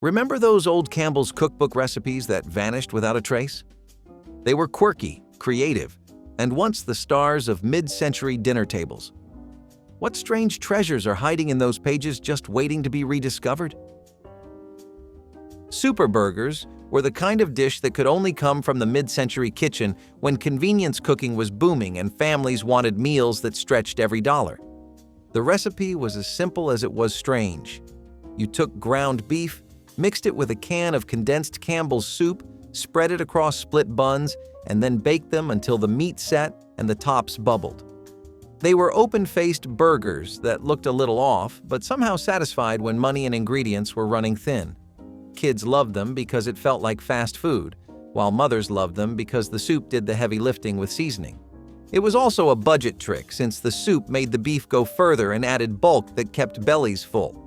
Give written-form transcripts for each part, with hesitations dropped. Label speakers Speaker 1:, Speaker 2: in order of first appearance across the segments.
Speaker 1: Remember those old Campbell's cookbook recipes that vanished without a trace? They were quirky, creative, and once the stars of mid-century dinner tables. What strange treasures are hiding in those pages just waiting to be rediscovered? Super burgers were the kind of dish that could only come from the mid-century kitchen when convenience cooking was booming and families wanted meals that stretched every dollar. The recipe was as simple as it was strange. You took ground beef, mixed it with a can of condensed Campbell's soup, spread it across split buns, and then baked them until the meat set and the tops bubbled. They were open-faced burgers that looked a little off, but somehow satisfied when money and ingredients were running thin. Kids loved them because it felt like fast food, while mothers loved them because the soup did the heavy lifting with seasoning. It was also a budget trick since the soup made the beef go further and added bulk that kept bellies full.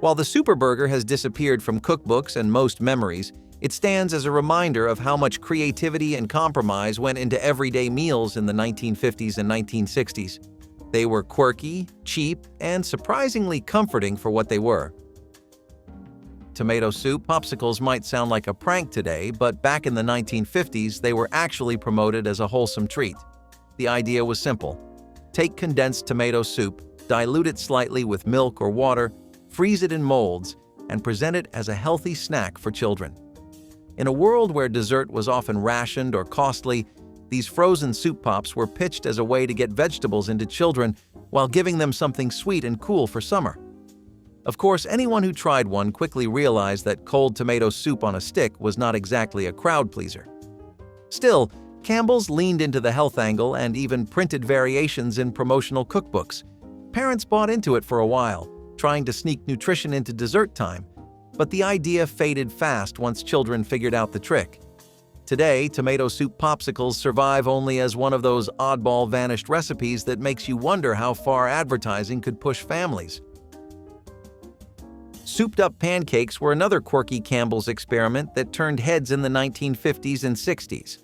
Speaker 1: While the super burger has disappeared from cookbooks and most memories, it stands as a reminder of how much creativity and compromise went into everyday meals in the 1950s and 1960s. They were quirky, cheap, and surprisingly comforting for what they were. Tomato soup popsicles might sound like a prank today, but back in the 1950s, they were actually promoted as a wholesome treat. The idea was simple. Take condensed tomato soup, dilute it slightly with milk or water, freeze it in molds, and present it as a healthy snack for children. In a world where dessert was often rationed or costly, these frozen soup pops were pitched as a way to get vegetables into children while giving them something sweet and cool for summer. Of course, anyone who tried one quickly realized that cold tomato soup on a stick was not exactly a crowd pleaser. Still, Campbell's leaned into the health angle and even printed variations in promotional cookbooks. Parents bought into it for a while, trying to sneak nutrition into dessert time, but the idea faded fast once children figured out the trick. Today, tomato soup popsicles survive only as one of those oddball vanished recipes that makes you wonder how far advertising could push families. Souped-up pancakes were another quirky Campbell's experiment that turned heads in the 1950s and 60s.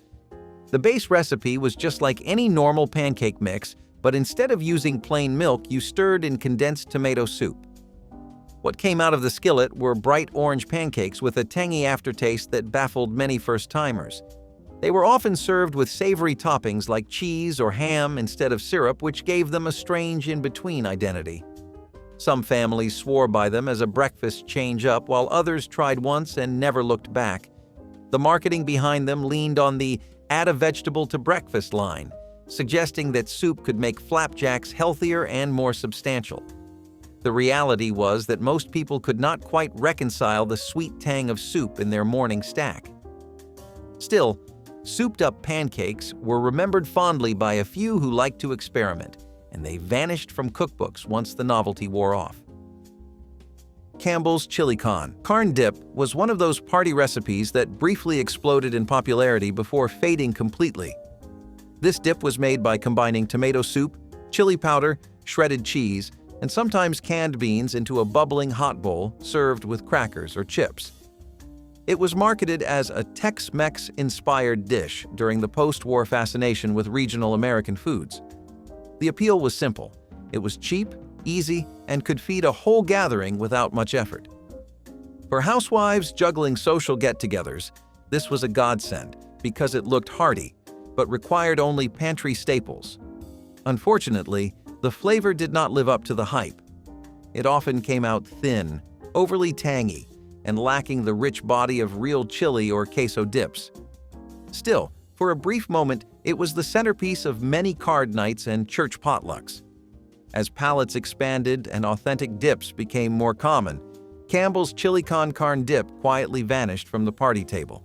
Speaker 1: The base recipe was just like any normal pancake mix, but instead of using plain milk, you stirred in condensed tomato soup. What came out of the skillet were bright orange pancakes with a tangy aftertaste that baffled many first-timers. They were often served with savory toppings like cheese or ham instead of syrup, which gave them a strange in-between identity. Some families swore by them as a breakfast change-up, while others tried once and never looked back. The marketing behind them leaned on the "add a vegetable to breakfast" line, suggesting that soup could make flapjacks healthier and more substantial. The reality was that most people could not quite reconcile the sweet tang of soup in their morning stack. Still, souped-up pancakes were remembered fondly by a few who liked to experiment, and they vanished from cookbooks once the novelty wore off. Campbell's chili con carne dip was one of those party recipes that briefly exploded in popularity before fading completely. This dip was made by combining tomato soup, chili powder, shredded cheese, and sometimes canned beans into a bubbling hot bowl served with crackers or chips. It was marketed as a Tex-Mex-inspired dish during the post-war fascination with regional American foods. The appeal was simple. It was cheap, easy, and could feed a whole gathering without much effort. For housewives juggling social get-togethers, this was a godsend because it looked hearty, but required only pantry staples. Unfortunately, the flavor did not live up to the hype. It often came out thin, overly tangy, and lacking the rich body of real chili or queso dips. Still, for a brief moment, it was the centerpiece of many card nights and church potlucks. As palates expanded and authentic dips became more common, Campbell's chili con carne dip quietly vanished from the party table.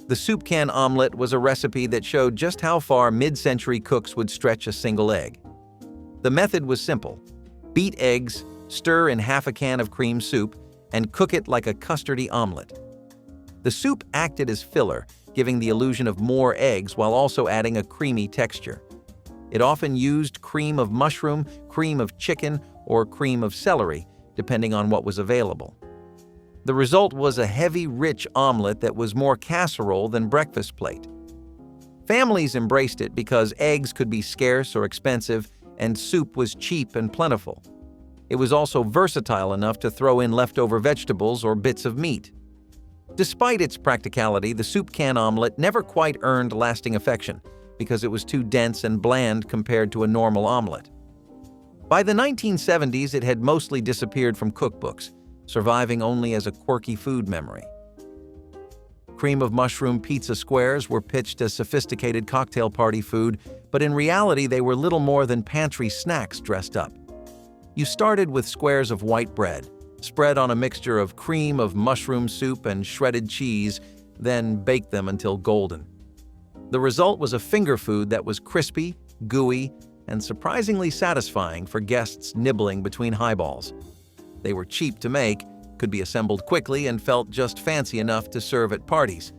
Speaker 1: The soup can omelet was a recipe that showed just how far mid-century cooks would stretch a single egg. The method was simple. Beat eggs, stir in half a can of cream soup, and cook it like a custardy omelet. The soup acted as filler, giving the illusion of more eggs while also adding a creamy texture. It often used cream of mushroom, cream of chicken, or cream of celery, depending on what was available. The result was a heavy, rich omelet that was more casserole than breakfast plate. Families embraced it because eggs could be scarce or expensive, and soup was cheap and plentiful. It was also versatile enough to throw in leftover vegetables or bits of meat. Despite its practicality, the soup can omelet never quite earned lasting affection because it was too dense and bland compared to a normal omelet. By the 1970s, it had mostly disappeared from cookbooks, surviving only as a quirky food memory. Cream of mushroom pizza squares were pitched as sophisticated cocktail party food, but in reality they were little more than pantry snacks dressed up. You started with squares of white bread, spread on a mixture of cream of mushroom soup and shredded cheese, then baked them until golden. The result was a finger food that was crispy, gooey, and surprisingly satisfying for guests nibbling between highballs. They were cheap to make, could be assembled quickly, and felt just fancy enough to serve at parties.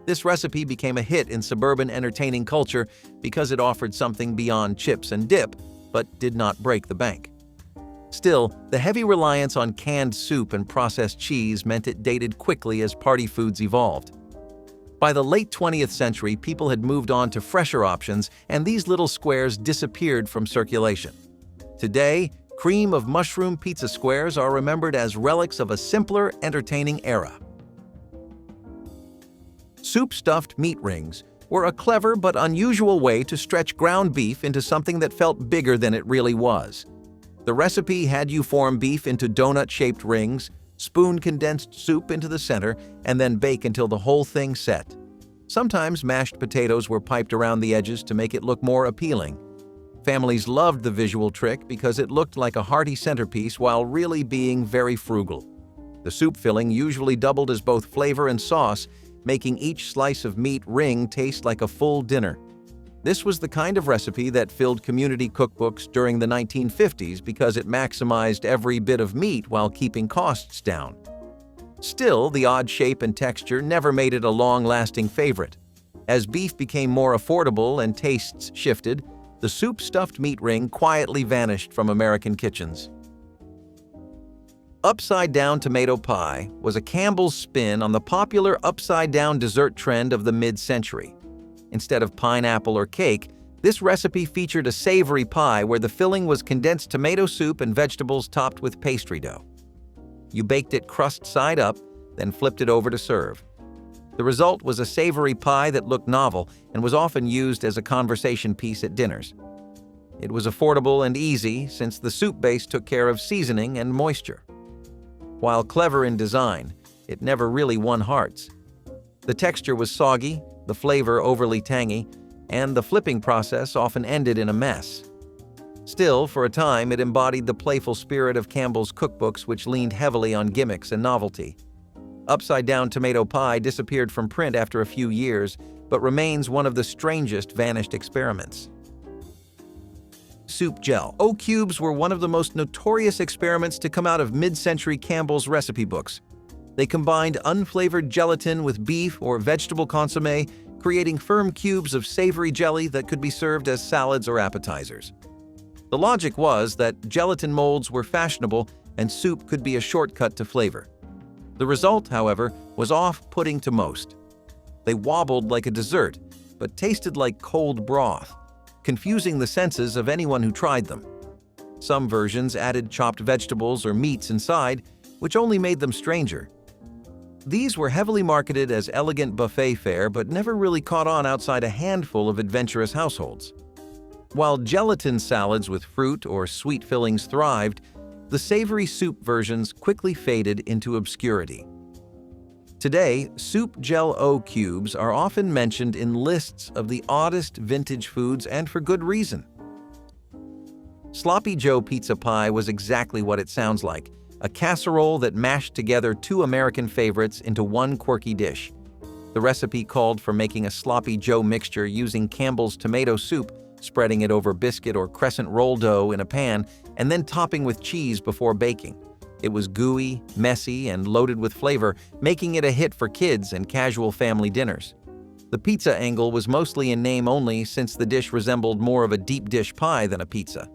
Speaker 1: This recipe became a hit in suburban entertaining culture because it offered something beyond chips and dip, but did not break the bank. Still, the heavy reliance on canned soup and processed cheese meant it dated quickly as party foods evolved. By the late 20th century, people had moved on to fresher options, and these little squares disappeared from circulation. Today, cream of mushroom pizza squares are remembered as relics of a simpler, entertaining era. Soup-stuffed meat rings were a clever but unusual way to stretch ground beef into something that felt bigger than it really was. The recipe had you form beef into donut-shaped rings, spoon condensed soup into the center, and then bake until the whole thing set. Sometimes mashed potatoes were piped around the edges to make it look more appealing. Families loved the visual trick because it looked like a hearty centerpiece while really being very frugal. The soup filling usually doubled as both flavor and sauce, making each slice of meat ring taste like a full dinner. This was the kind of recipe that filled community cookbooks during the 1950s because it maximized every bit of meat while keeping costs down. Still, the odd shape and texture never made it a long-lasting favorite. As beef became more affordable and tastes shifted, the soup-stuffed meat ring quietly vanished from American kitchens. Upside-down tomato pie was a Campbell's spin on the popular upside-down dessert trend of the mid-century. Instead of pineapple or cake, this recipe featured a savory pie where the filling was condensed tomato soup and vegetables topped with pastry dough. You baked it crust side up, then flipped it over to serve. The result was a savory pie that looked novel and was often used as a conversation piece at dinners. It was affordable and easy since the soup base took care of seasoning and moisture. While clever in design, it never really won hearts. The texture was soggy, the flavor overly tangy, and the flipping process often ended in a mess. Still, for a time, it embodied the playful spirit of Campbell's cookbooks, which leaned heavily on gimmicks and novelty. Upside-down tomato pie disappeared from print after a few years, but remains one of the strangest vanished experiments. Soup gel. O-cubes were one of the most notorious experiments to come out of mid-century Campbell's recipe books. They combined unflavored gelatin with beef or vegetable consommé, creating firm cubes of savory jelly that could be served as salads or appetizers. The logic was that gelatin molds were fashionable and soup could be a shortcut to flavor. The result, however, was off-putting to most. They wobbled like a dessert, but tasted like cold broth, confusing the senses of anyone who tried them. Some versions added chopped vegetables or meats inside, which only made them stranger. These were heavily marketed as elegant buffet fare but never really caught on outside a handful of adventurous households. While gelatin salads with fruit or sweet fillings thrived, the savory soup versions quickly faded into obscurity. Today, soup gel O-cubes are often mentioned in lists of the oddest vintage foods, and for good reason. Sloppy Joe pizza pie was exactly what it sounds like, a casserole that mashed together two American favorites into one quirky dish. The recipe called for making a Sloppy Joe mixture using Campbell's tomato soup, spreading it over biscuit or crescent roll dough in a pan, and then topping with cheese before baking. It was gooey, messy, and loaded with flavor, making it a hit for kids and casual family dinners. The pizza angle was mostly in name only since the dish resembled more of a deep dish pie than a pizza.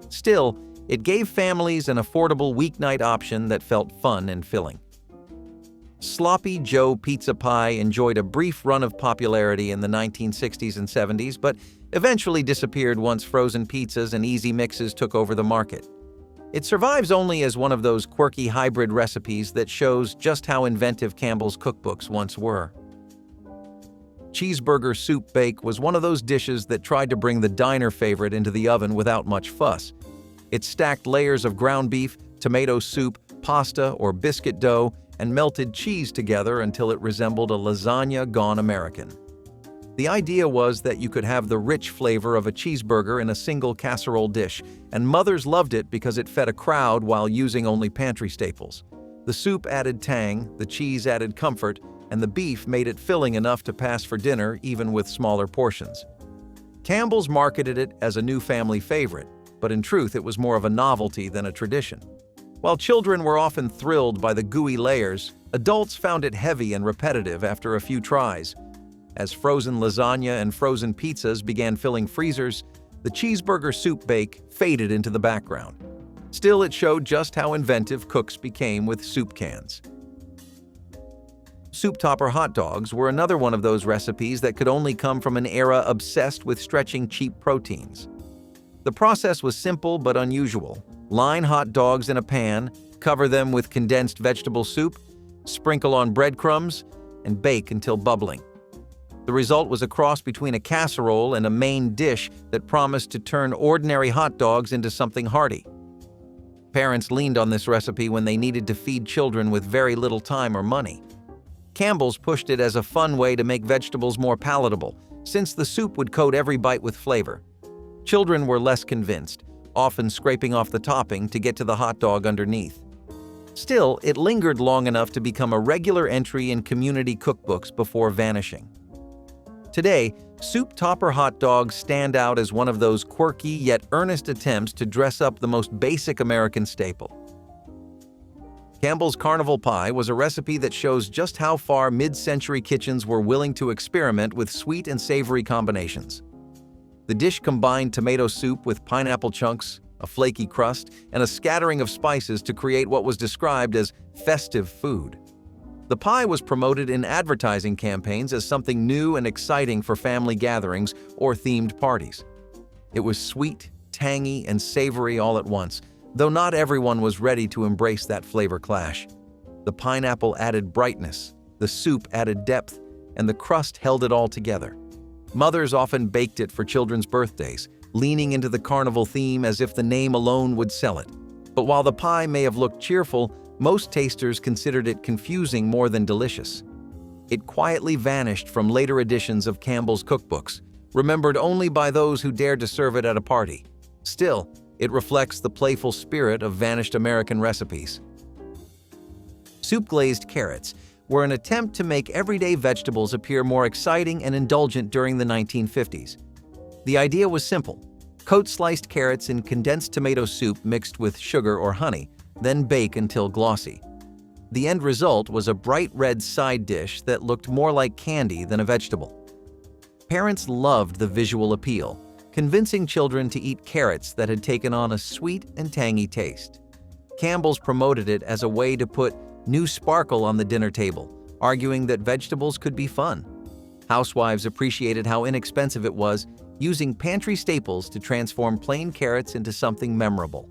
Speaker 1: Still, it gave families an affordable weeknight option that felt fun and filling. Sloppy Joe pizza pie enjoyed a brief run of popularity in the 1960s and 70s, but eventually disappeared once frozen pizzas and easy mixes took over the market. It survives only as one of those quirky hybrid recipes that shows just how inventive Campbell's cookbooks once were. Cheeseburger soup bake was one of those dishes that tried to bring the diner favorite into the oven without much fuss. It stacked layers of ground beef, tomato soup, pasta or biscuit dough, and melted cheese together until it resembled a lasagna gone American. The idea was that you could have the rich flavor of a cheeseburger in a single casserole dish, and mothers loved it because it fed a crowd while using only pantry staples. The soup added tang, the cheese added comfort, and the beef made it filling enough to pass for dinner even with smaller portions. Campbell's marketed it as a new family favorite, but in truth it was more of a novelty than a tradition. While children were often thrilled by the gooey layers, adults found it heavy and repetitive after a few tries. As frozen lasagna and frozen pizzas began filling freezers, the cheeseburger soup bake faded into the background. Still, it showed just how inventive cooks became with soup cans. Soup topper hot dogs were another one of those recipes that could only come from an era obsessed with stretching cheap proteins. The process was simple but unusual. Line hot dogs in a pan, cover them with condensed vegetable soup, sprinkle on breadcrumbs, and bake until bubbling. The result was a cross between a casserole and a main dish that promised to turn ordinary hot dogs into something hearty. Parents leaned on this recipe when they needed to feed children with very little time or money. Campbell's pushed it as a fun way to make vegetables more palatable, since the soup would coat every bite with flavor. Children were less convinced, often scraping off the topping to get to the hot dog underneath. Still, it lingered long enough to become a regular entry in community cookbooks before vanishing. Today, soup topper hot dogs stand out as one of those quirky yet earnest attempts to dress up the most basic American staple. Campbell's Carnival Pie was a recipe that shows just how far mid-century kitchens were willing to experiment with sweet and savory combinations. The dish combined tomato soup with pineapple chunks, a flaky crust, and a scattering of spices to create what was described as festive food. The pie was promoted in advertising campaigns as something new and exciting for family gatherings or themed parties. It was sweet, tangy, and savory all at once, though not everyone was ready to embrace that flavor clash. The pineapple added brightness, the soup added depth, and the crust held it all together. Mothers often baked it for children's birthdays, leaning into the carnival theme as if the name alone would sell it. But while the pie may have looked cheerful, most tasters considered it confusing more than delicious. It quietly vanished from later editions of Campbell's cookbooks, remembered only by those who dared to serve it at a party. Still, it reflects the playful spirit of vanished American recipes. Soup-glazed carrots were an attempt to make everyday vegetables appear more exciting and indulgent during the 1950s. The idea was simple. Coat sliced carrots in condensed tomato soup mixed with sugar or honey, then bake until glossy. The end result was a bright red side dish that looked more like candy than a vegetable. Parents loved the visual appeal, convincing children to eat carrots that had taken on a sweet and tangy taste. Campbell's promoted it as a way to put new sparkle on the dinner table, arguing that vegetables could be fun. Housewives appreciated how inexpensive it was, using pantry staples to transform plain carrots into something memorable.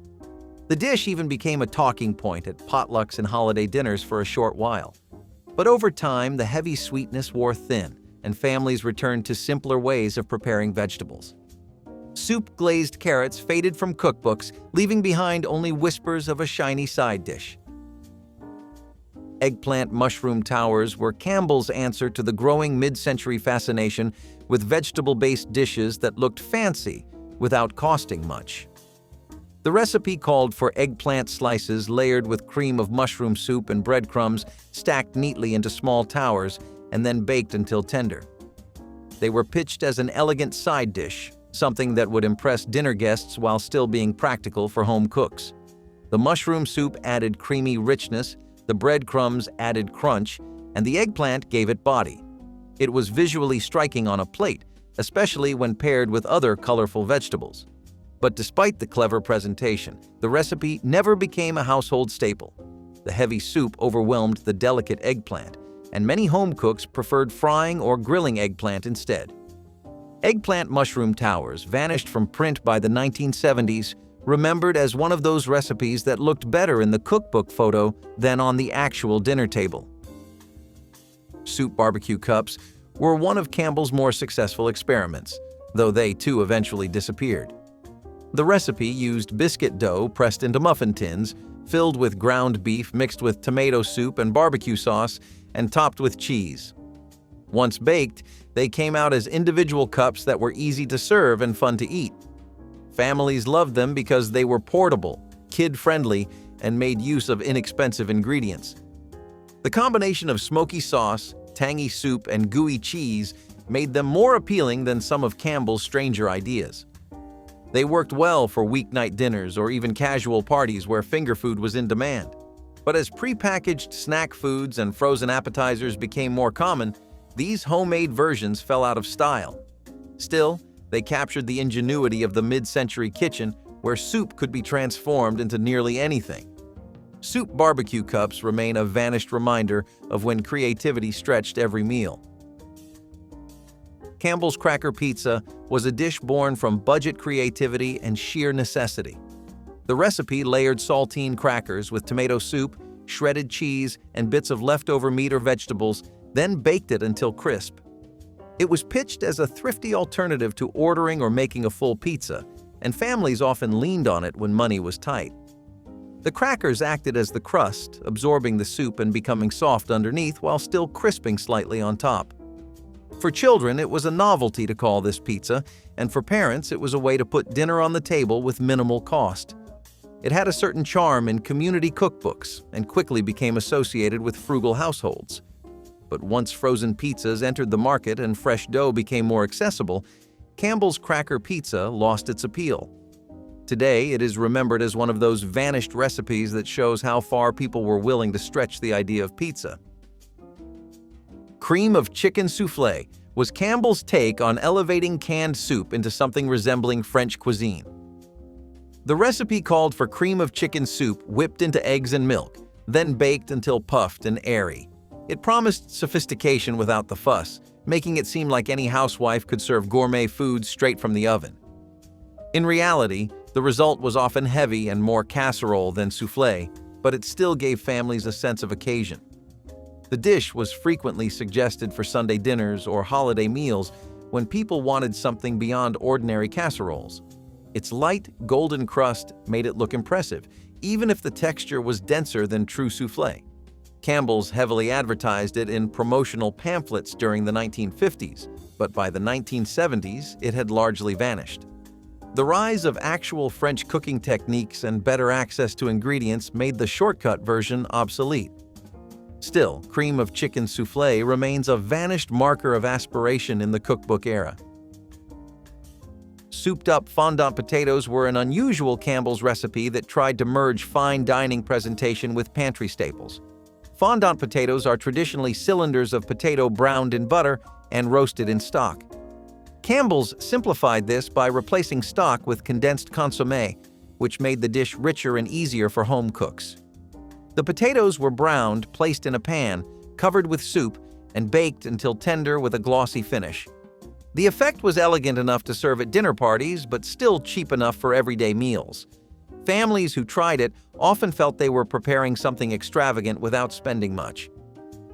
Speaker 1: The dish even became a talking point at potlucks and holiday dinners for a short while. But over time, the heavy sweetness wore thin, and families returned to simpler ways of preparing vegetables. Soup-glazed carrots faded from cookbooks, leaving behind only whispers of a shiny side dish. Eggplant mushroom towers were Campbell's answer to the growing mid-century fascination with vegetable-based dishes that looked fancy without costing much. The recipe called for eggplant slices layered with cream of mushroom soup and breadcrumbs stacked neatly into small towers and then baked until tender. They were pitched as an elegant side dish, something that would impress dinner guests while still being practical for home cooks. The mushroom soup added creamy richness, the breadcrumbs added crunch, and the eggplant gave it body. It was visually striking on a plate, especially when paired with other colorful vegetables. But despite the clever presentation, the recipe never became a household staple. The heavy soup overwhelmed the delicate eggplant, and many home cooks preferred frying or grilling eggplant instead. Eggplant mushroom towers vanished from print by the 1970s, remembered as one of those recipes that looked better in the cookbook photo than on the actual dinner table. Soup barbecue cups were one of Campbell's more successful experiments, though they too eventually disappeared. The recipe used biscuit dough pressed into muffin tins, filled with ground beef mixed with tomato soup and barbecue sauce, and topped with cheese. Once baked, they came out as individual cups that were easy to serve and fun to eat. Families loved them because they were portable, kid-friendly, and made use of inexpensive ingredients. The combination of smoky sauce, tangy soup, and gooey cheese made them more appealing than some of Campbell's stranger ideas. They worked well for weeknight dinners or even casual parties where finger food was in demand. But as prepackaged snack foods and frozen appetizers became more common, these homemade versions fell out of style. Still, they captured the ingenuity of the mid-century kitchen, where soup could be transformed into nearly anything. Soup barbecue cups remain a vanished reminder of when creativity stretched every meal. Campbell's Cracker Pizza was a dish born from budget creativity and sheer necessity. The recipe layered saltine crackers with tomato soup, shredded cheese, and bits of leftover meat or vegetables, then baked it until crisp. It was pitched as a thrifty alternative to ordering or making a full pizza, and families often leaned on it when money was tight. The crackers acted as the crust, absorbing the soup and becoming soft underneath while still crisping slightly on top. For children, it was a novelty to call this pizza, and for parents, it was a way to put dinner on the table with minimal cost. It had a certain charm in community cookbooks and quickly became associated with frugal households. But once frozen pizzas entered the market and fresh dough became more accessible, Campbell's Cracker Pizza lost its appeal. Today, it is remembered as one of those vanished recipes that shows how far people were willing to stretch the idea of pizza. Cream of chicken soufflé was Campbell's take on elevating canned soup into something resembling French cuisine. The recipe called for cream of chicken soup whipped into eggs and milk, then baked until puffed and airy. It promised sophistication without the fuss, making it seem like any housewife could serve gourmet foods straight from the oven. In reality, the result was often heavy and more casserole than soufflé, but it still gave families a sense of occasion. The dish was frequently suggested for Sunday dinners or holiday meals when people wanted something beyond ordinary casseroles. Its light, golden crust made it look impressive, even if the texture was denser than true soufflé. Campbell's heavily advertised it in promotional pamphlets during the 1950s, but by the 1970s, it had largely vanished. The rise of actual French cooking techniques and better access to ingredients made the shortcut version obsolete. Still, cream of chicken soufflé remains a vanished marker of aspiration in the cookbook era. Souped-up fondant potatoes were an unusual Campbell's recipe that tried to merge fine dining presentation with pantry staples. Fondant potatoes are traditionally cylinders of potato browned in butter and roasted in stock. Campbell's simplified this by replacing stock with condensed consommé, which made the dish richer and easier for home cooks. The potatoes were browned, placed in a pan, covered with soup, and baked until tender with a glossy finish. The effect was elegant enough to serve at dinner parties, but still cheap enough for everyday meals. Families who tried it often felt they were preparing something extravagant without spending much.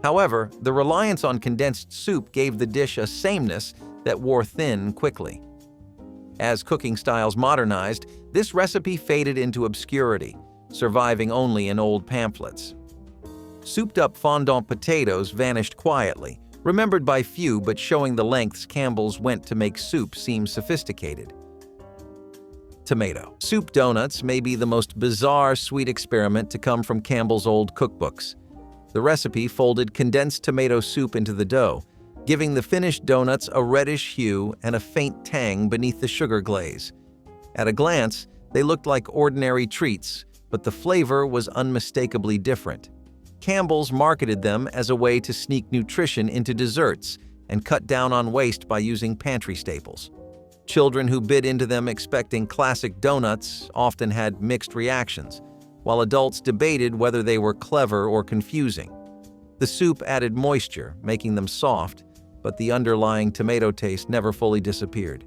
Speaker 1: However, the reliance on condensed soup gave the dish a sameness that wore thin quickly. As cooking styles modernized, this recipe faded into obscurity, surviving only in old pamphlets. Souped-up fondant potatoes vanished quietly, remembered by few but showing the lengths Campbell's went to make soup seem sophisticated. Tomato soup donuts may be the most bizarre sweet experiment to come from Campbell's old cookbooks. The recipe folded condensed tomato soup into the dough, giving the finished donuts a reddish hue and a faint tang beneath the sugar glaze. At a glance, they looked like ordinary treats, but the flavor was unmistakably different. Campbell's marketed them as a way to sneak nutrition into desserts and cut down on waste by using pantry staples. Children who bit into them expecting classic donuts often had mixed reactions, while adults debated whether they were clever or confusing. The soup added moisture, making them soft, but the underlying tomato taste never fully disappeared.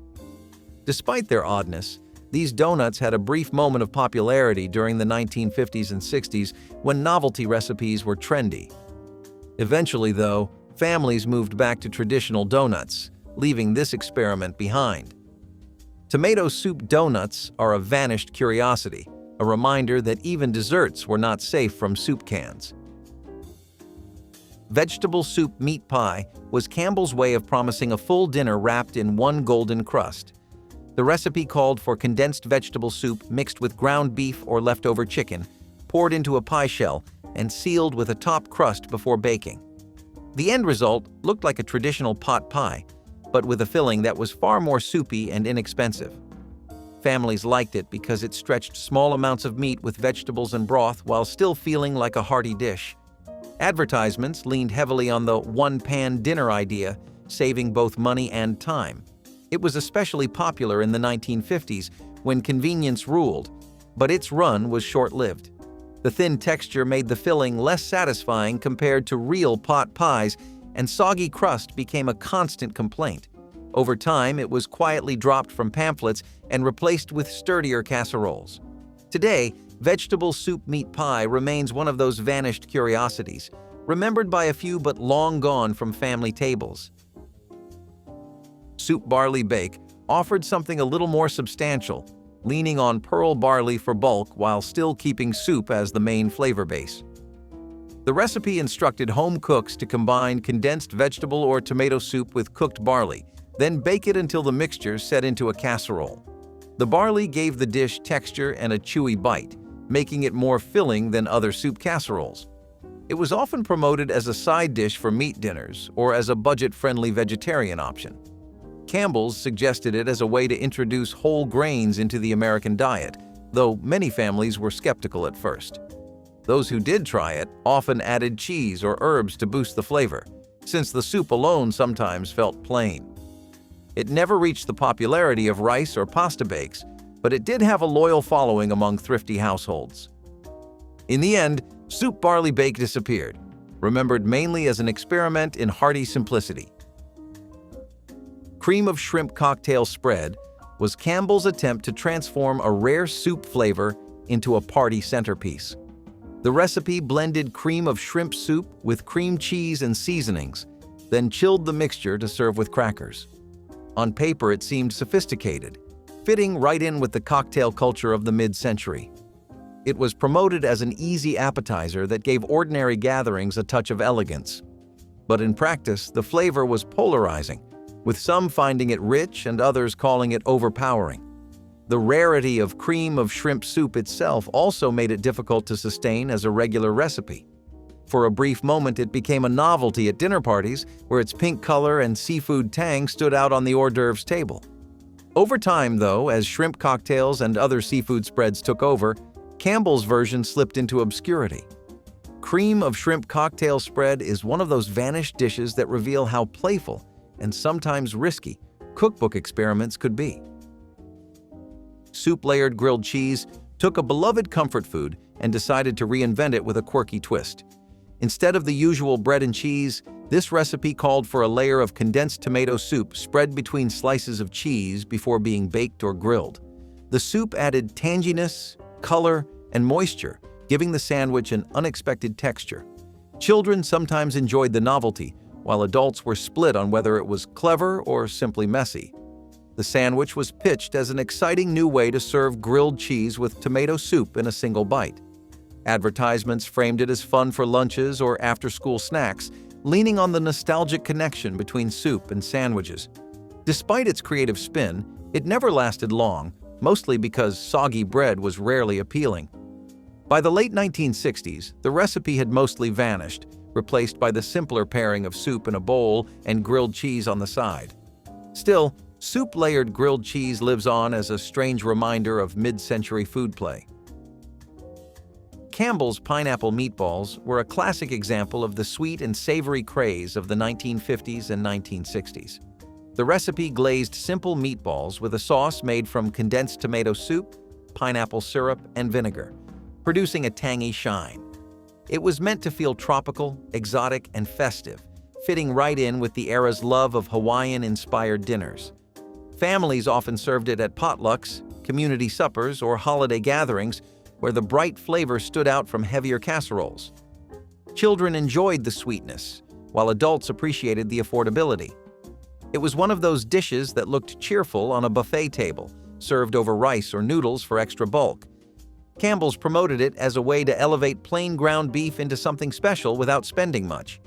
Speaker 1: Despite their oddness, These donuts had a brief moment of popularity during the 1950s and 60s when novelty recipes were trendy. Eventually, though, families moved back to traditional donuts, leaving this experiment behind. Tomato soup donuts are a vanished curiosity, a reminder that even desserts were not safe from soup cans. Vegetable soup meat pie was Campbell's way of promising a full dinner wrapped in one golden crust. The recipe called for condensed vegetable soup mixed with ground beef or leftover chicken, poured into a pie shell, and sealed with a top crust before baking. The end result looked like a traditional pot pie, but with a filling that was far more soupy and inexpensive. Families liked it because it stretched small amounts of meat with vegetables and broth while still feeling like a hearty dish. Advertisements leaned heavily on the one-pan dinner idea, saving both money and time. It was especially popular in the 1950s when convenience ruled, but its run was short-lived. The thin texture made the filling less satisfying compared to real pot pies, and soggy crust became a constant complaint. Over time, it was quietly dropped from pamphlets and replaced with sturdier casseroles. Today, vegetable soup meat pie remains one of those vanished curiosities, remembered by a few but long gone from family tables. Soup barley bake offered something a little more substantial, leaning on pearl barley for bulk while still keeping soup as the main flavor base. The recipe instructed home cooks to combine condensed vegetable or tomato soup with cooked barley, then bake it until the mixture set into a casserole. The barley gave the dish texture and a chewy bite, making it more filling than other soup casseroles. It was often promoted as a side dish for meat dinners or as a budget-friendly vegetarian option. Campbell's suggested it as a way to introduce whole grains into the American diet, though many families were skeptical at first. Those who did try it often added cheese or herbs to boost the flavor, since the soup alone sometimes felt plain. It never reached the popularity of rice or pasta bakes, but it did have a loyal following among thrifty households. In the end, soup barley bake disappeared, remembered mainly as an experiment in hearty simplicity. Cream of shrimp cocktail spread was Campbell's attempt to transform a rare soup flavor into a party centerpiece. The recipe blended cream of shrimp soup with cream cheese and seasonings, then chilled the mixture to serve with crackers. On paper, it seemed sophisticated, fitting right in with the cocktail culture of the mid-century. It was promoted as an easy appetizer that gave ordinary gatherings a touch of elegance. But in practice, the flavor was polarizing, with some finding it rich and others calling it overpowering. The rarity of cream of shrimp soup itself also made it difficult to sustain as a regular recipe. For a brief moment, it became a novelty at dinner parties, where its pink color and seafood tang stood out on the hors d'oeuvres table. Over time, though, as shrimp cocktails and other seafood spreads took over, Campbell's version slipped into obscurity. Cream of shrimp cocktail spread is one of those vanished dishes that reveal how playful and sometimes risky cookbook experiments could be. Soup-layered grilled cheese took a beloved comfort food and decided to reinvent it with a quirky twist. Instead of the usual bread and cheese, this recipe called for a layer of condensed tomato soup spread between slices of cheese before being baked or grilled. The soup added tanginess, color, and moisture, giving the sandwich an unexpected texture. Children sometimes enjoyed the novelty, while adults were split on whether it was clever or simply messy. The sandwich was pitched as an exciting new way to serve grilled cheese with tomato soup in a single bite. Advertisements framed it as fun for lunches or after-school snacks, leaning on the nostalgic connection between soup and sandwiches. Despite its creative spin, it never lasted long, mostly because soggy bread was rarely appealing. By the late 1960s, the recipe had mostly vanished, replaced by the simpler pairing of soup in a bowl and grilled cheese on the side. Still, soup-layered grilled cheese lives on as a strange reminder of mid-century food play. Campbell's pineapple meatballs were a classic example of the sweet and savory craze of the 1950s and 1960s. The recipe glazed simple meatballs with a sauce made from condensed tomato soup, pineapple syrup, and vinegar, producing a tangy shine. It was meant to feel tropical, exotic, and festive, fitting right in with the era's love of Hawaiian-inspired dinners. Families often served it at potlucks, community suppers, or holiday gatherings where the bright flavor stood out from heavier casseroles. Children enjoyed the sweetness, while adults appreciated the affordability. It was one of those dishes that looked cheerful on a buffet table, served over rice or noodles for extra bulk. Campbell's promoted it as a way to elevate plain ground beef into something special without spending much.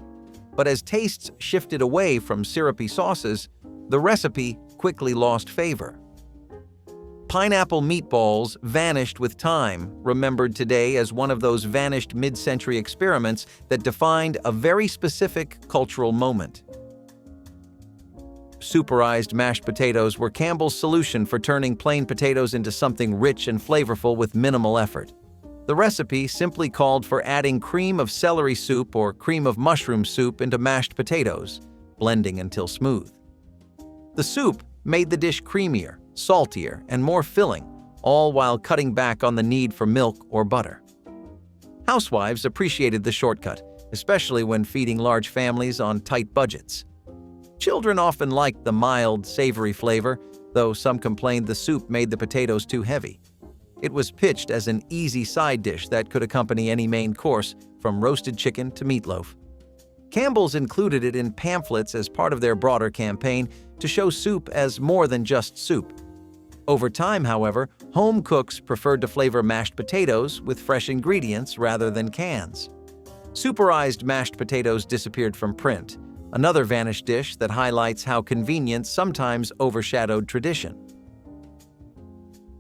Speaker 1: But as tastes shifted away from syrupy sauces, the recipe quickly lost favor. Pineapple meatballs vanished with time, remembered today as one of those vanished mid-century experiments that defined a very specific cultural moment. Superized mashed potatoes were Campbell's solution for turning plain potatoes into something rich and flavorful with minimal effort. The recipe simply called for adding cream of celery soup or cream of mushroom soup into mashed potatoes, blending until smooth. The soup made the dish creamier, saltier, and more filling, all while cutting back on the need for milk or butter. Housewives appreciated the shortcut, especially when feeding large families on tight budgets. Children often liked the mild, savory flavor, though some complained the soup made the potatoes too heavy. It was pitched as an easy side dish that could accompany any main course, from roasted chicken to meatloaf. Campbell's included it in pamphlets as part of their broader campaign to show soup as more than just soup. Over time, however, home cooks preferred to flavor mashed potatoes with fresh ingredients rather than cans. Superized mashed potatoes disappeared from print, another vanished dish that highlights how convenience sometimes overshadowed tradition.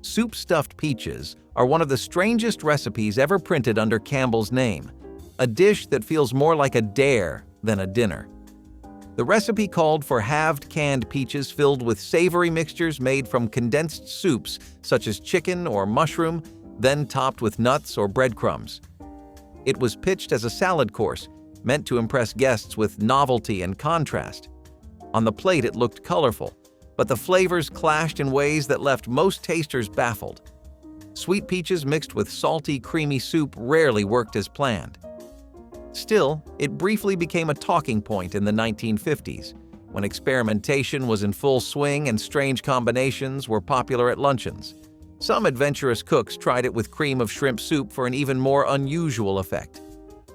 Speaker 1: Soup-stuffed peaches are one of the strangest recipes ever printed under Campbell's name, a dish that feels more like a dare than a dinner. The recipe called for halved canned peaches filled with savory mixtures made from condensed soups such as chicken or mushroom, then topped with nuts or breadcrumbs. It was pitched as a salad course, meant to impress guests with novelty and contrast. On the plate it looked colorful, but the flavors clashed in ways that left most tasters baffled. Sweet peaches mixed with salty, creamy soup rarely worked as planned. Still, it briefly became a talking point in the 1950s, when experimentation was in full swing and strange combinations were popular at luncheons. Some adventurous cooks tried it with cream of shrimp soup for an even more unusual effect.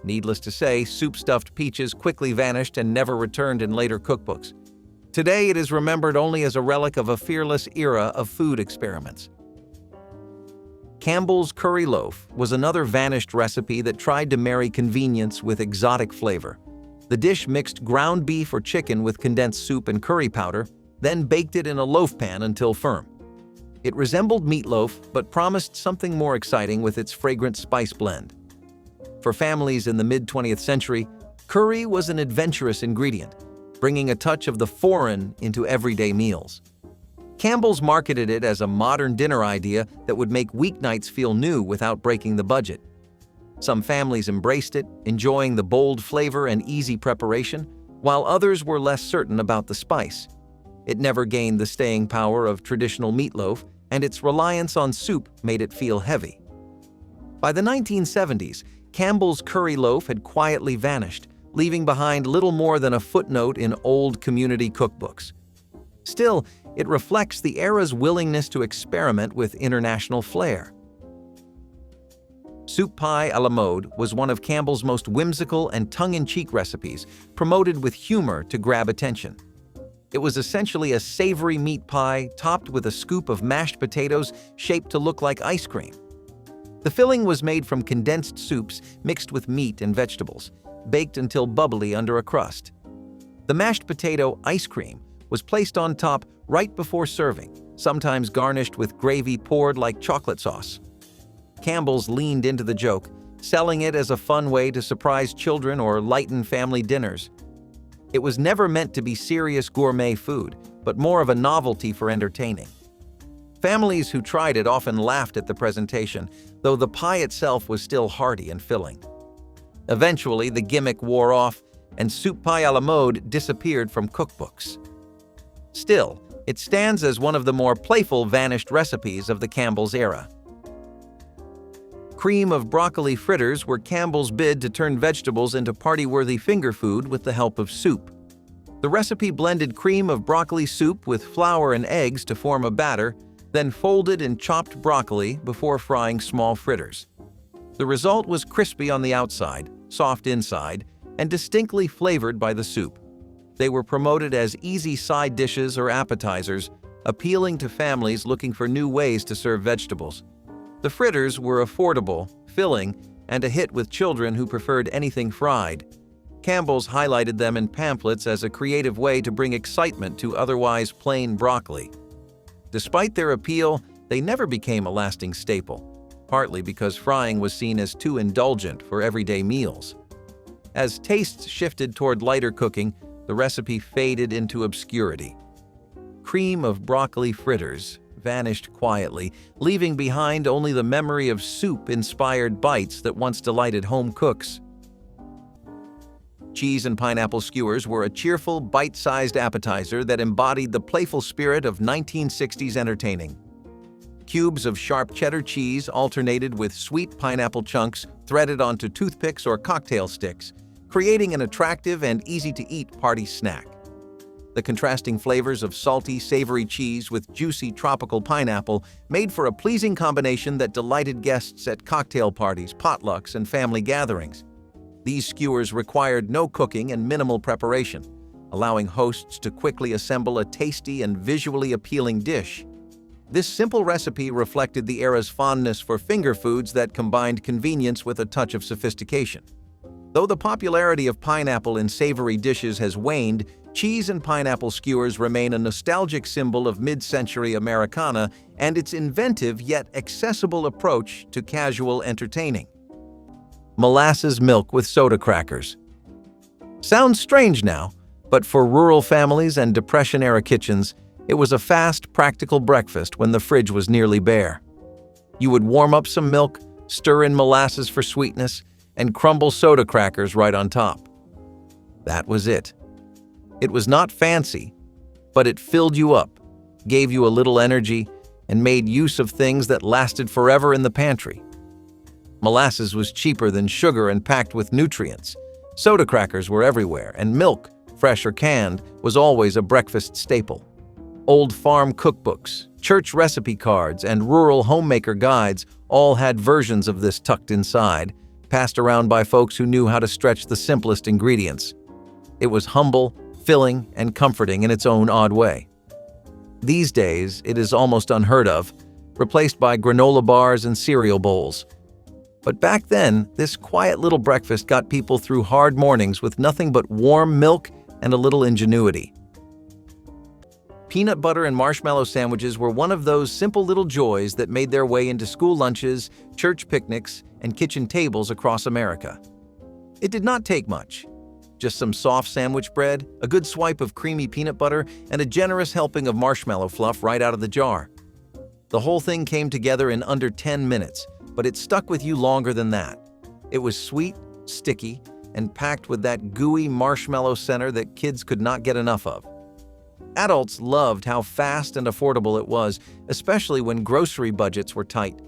Speaker 1: Needless to say, soup-stuffed peaches quickly vanished and never returned in later cookbooks. Today, it is remembered only as a relic of a fearless era of food experiments. Campbell's curry loaf was another vanished recipe that tried to marry convenience with exotic flavor. The dish mixed ground beef or chicken with condensed soup and curry powder, then baked it in a loaf pan until firm. It resembled meatloaf, but promised something more exciting with its fragrant spice blend. For families in the mid-20th century, curry was an adventurous ingredient, bringing a touch of the foreign into everyday meals. Campbell's marketed it as a modern dinner idea that would make weeknights feel new without breaking the budget. Some families embraced it, enjoying the bold flavor and easy preparation, while others were less certain about the spice. It never gained the staying power of traditional meatloaf, and its reliance on soup made it feel heavy. By the 1970s, Campbell's curry loaf had quietly vanished, leaving behind little more than a footnote in old community cookbooks. Still, it reflects the era's willingness to experiment with international flair. Soup pie à la mode was one of Campbell's most whimsical and tongue-in-cheek recipes, promoted with humor to grab attention. It was essentially a savory meat pie topped with a scoop of mashed potatoes shaped to look like ice cream. The filling was made from condensed soups mixed with meat and vegetables, baked until bubbly under a crust. The mashed potato ice cream was placed on top right before serving, sometimes garnished with gravy poured like chocolate sauce. Campbell's leaned into the joke, selling it as a fun way to surprise children or lighten family dinners. It was never meant to be serious gourmet food, but more of a novelty for entertaining. Families who tried it often laughed at the presentation, though the pie itself was still hearty and filling. Eventually, the gimmick wore off, and soup pie à la mode disappeared from cookbooks. Still, it stands as one of the more playful vanished recipes of the Campbell's era. Cream of broccoli fritters were Campbell's bid to turn vegetables into party-worthy finger food with the help of soup. The recipe blended cream of broccoli soup with flour and eggs to form a batter, then folded in chopped broccoli before frying small fritters. The result was crispy on the outside, soft inside, and distinctly flavored by the soup. They were promoted as easy side dishes or appetizers, appealing to families looking for new ways to serve vegetables. The fritters were affordable, filling, and a hit with children who preferred anything fried. Campbell's highlighted them in pamphlets as a creative way to bring excitement to otherwise plain broccoli. Despite their appeal, they never became a lasting staple, partly because frying was seen as too indulgent for everyday meals. As tastes shifted toward lighter cooking, the recipe faded into obscurity. Cream of broccoli fritters vanished quietly, leaving behind only the memory of soup-inspired bites that once delighted home cooks. Cheese and pineapple skewers were a cheerful, bite-sized appetizer that embodied the playful spirit of 1960s entertaining. Cubes of sharp cheddar cheese alternated with sweet pineapple chunks threaded onto toothpicks or cocktail sticks, creating an attractive and easy-to-eat party snack. The contrasting flavors of salty, savory cheese with juicy tropical pineapple made for a pleasing combination that delighted guests at cocktail parties, potlucks, and family gatherings. These skewers required no cooking and minimal preparation, allowing hosts to quickly assemble a tasty and visually appealing dish. This simple recipe reflected the era's fondness for finger foods that combined convenience with a touch of sophistication. Though the popularity of pineapple in savory dishes has waned, cheese and pineapple skewers remain a nostalgic symbol of mid-century Americana and its inventive yet accessible approach to casual entertaining. Molasses milk with soda crackers. Sounds strange now, but for rural families and Depression-era kitchens, it was a fast, practical breakfast when the fridge was nearly bare. You would warm up some milk, stir in molasses for sweetness, and crumble soda crackers right on top. That was it. It was not fancy, but it filled you up, gave you a little energy, and made use of things that lasted forever in the pantry. Molasses was cheaper than sugar and packed with nutrients. Soda crackers were everywhere, and milk, fresh or canned, was always a breakfast staple. Old farm cookbooks, church recipe cards, and rural homemaker guides all had versions of this tucked inside, passed around by folks who knew how to stretch the simplest ingredients. It was humble, filling, and comforting in its own odd way. These days, it is almost unheard of, replaced by granola bars and cereal bowls. But back then, this quiet little breakfast got people through hard mornings with nothing but warm milk and a little ingenuity. Peanut butter and marshmallow sandwiches were one of those simple little joys that made their way into school lunches, church picnics, and kitchen tables across America. It did not take much. Just some soft sandwich bread, a good swipe of creamy peanut butter, and a generous helping of marshmallow fluff right out of the jar. The whole thing came together in under 10 minutes, but it stuck with you longer than that. It was sweet, sticky, and packed with that gooey marshmallow center that kids could not get enough of. Adults loved how fast and affordable it was, especially when grocery budgets were tight.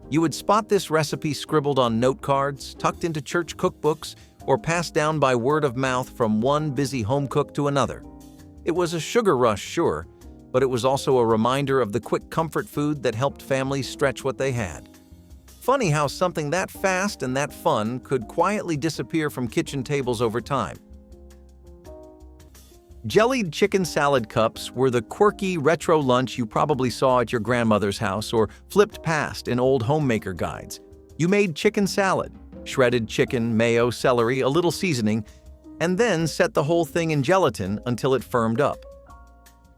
Speaker 1: You would spot this recipe scribbled on note cards, tucked into church cookbooks, or passed down by word of mouth from one busy home cook to another. It was a sugar rush, sure, but it was also a reminder of the quick comfort food that helped families stretch what they had. Funny how something that fast and that fun could quietly disappear from kitchen tables over time. Jellied chicken salad cups were the quirky retro lunch you probably saw at your grandmother's house or flipped past in old homemaker guides. You made chicken salad, shredded chicken, mayo, celery, a little seasoning, and then set the whole thing in gelatin until it firmed up.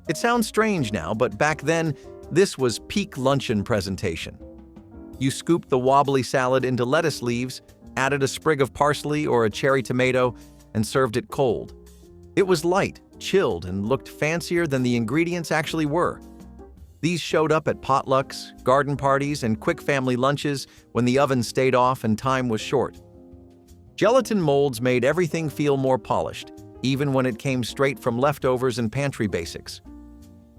Speaker 1: It sounds strange now, but back then, this was peak luncheon presentation. You scooped the wobbly salad into lettuce leaves, added a sprig of parsley or a cherry tomato, and served it cold. It was light, chilled, and looked fancier than the ingredients actually were. These showed up at potlucks, garden parties, and quick family lunches when the oven stayed off and time was short. Gelatin molds made everything feel more polished, even when it came straight from leftovers and pantry basics.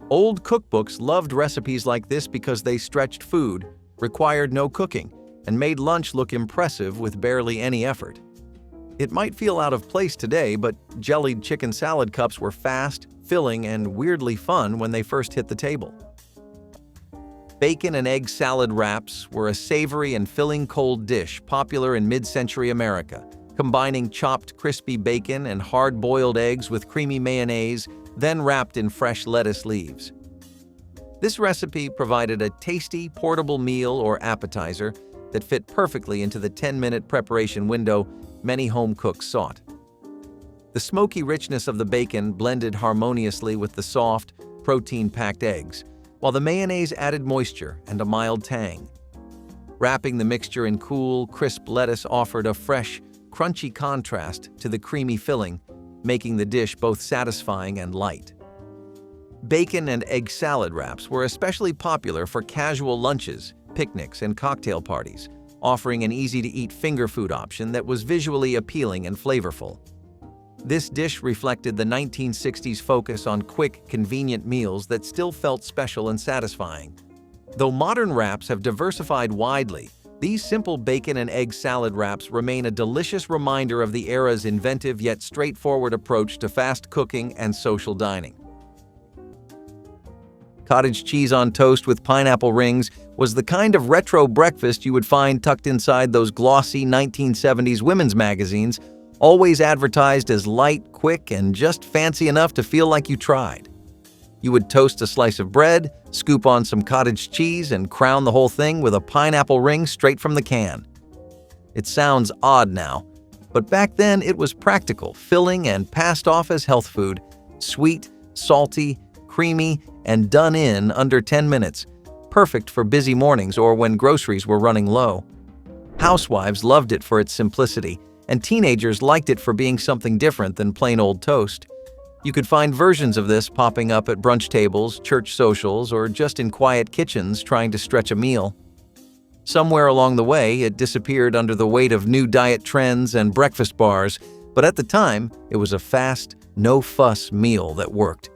Speaker 1: Old cookbooks loved recipes like this because they stretched food, required no cooking, and made lunch look impressive with barely any effort. It might feel out of place today, but jellied chicken salad cups were fast, filling, and weirdly fun when they first hit the table. Bacon and egg salad wraps were a savory and filling cold dish popular in mid-century America, combining chopped crispy bacon and hard-boiled eggs with creamy mayonnaise, then wrapped in fresh lettuce leaves. This recipe provided a tasty, portable meal or appetizer that fit perfectly into the 10-minute preparation window many home cooks sought. The smoky richness of the bacon blended harmoniously with the soft, protein-packed eggs, while the mayonnaise added moisture and a mild tang. Wrapping the mixture in cool, crisp lettuce offered a fresh, crunchy contrast to the creamy filling, making the dish both satisfying and light. Bacon and egg salad wraps were especially popular for casual lunches, picnics, and cocktail parties, offering an easy-to-eat finger food option that was visually appealing and flavorful. This dish reflected the 1960s focus on quick, convenient meals that still felt special and satisfying. Though modern wraps have diversified widely, these simple bacon and egg salad wraps remain a delicious reminder of the era's inventive yet straightforward approach to fast cooking and social dining. Cottage cheese on toast with pineapple rings was the kind of retro breakfast you would find tucked inside those glossy 1970s women's magazines, always advertised as light, quick, and just fancy enough to feel like you tried. You would toast a slice of bread, scoop on some cottage cheese, and crown the whole thing with a pineapple ring straight from the can. It sounds odd now, but back then it was practical, filling, and passed off as health food, sweet, salty, creamy, and done in under 10 minutes, perfect for busy mornings or when groceries were running low. Housewives loved it for its simplicity, and teenagers liked it for being something different than plain old toast. You could find versions of this popping up at brunch tables, church socials, or just in quiet kitchens trying to stretch a meal. Somewhere along the way, it disappeared under the weight of new diet trends and breakfast bars, but at the time, it was a fast, no-fuss meal that worked.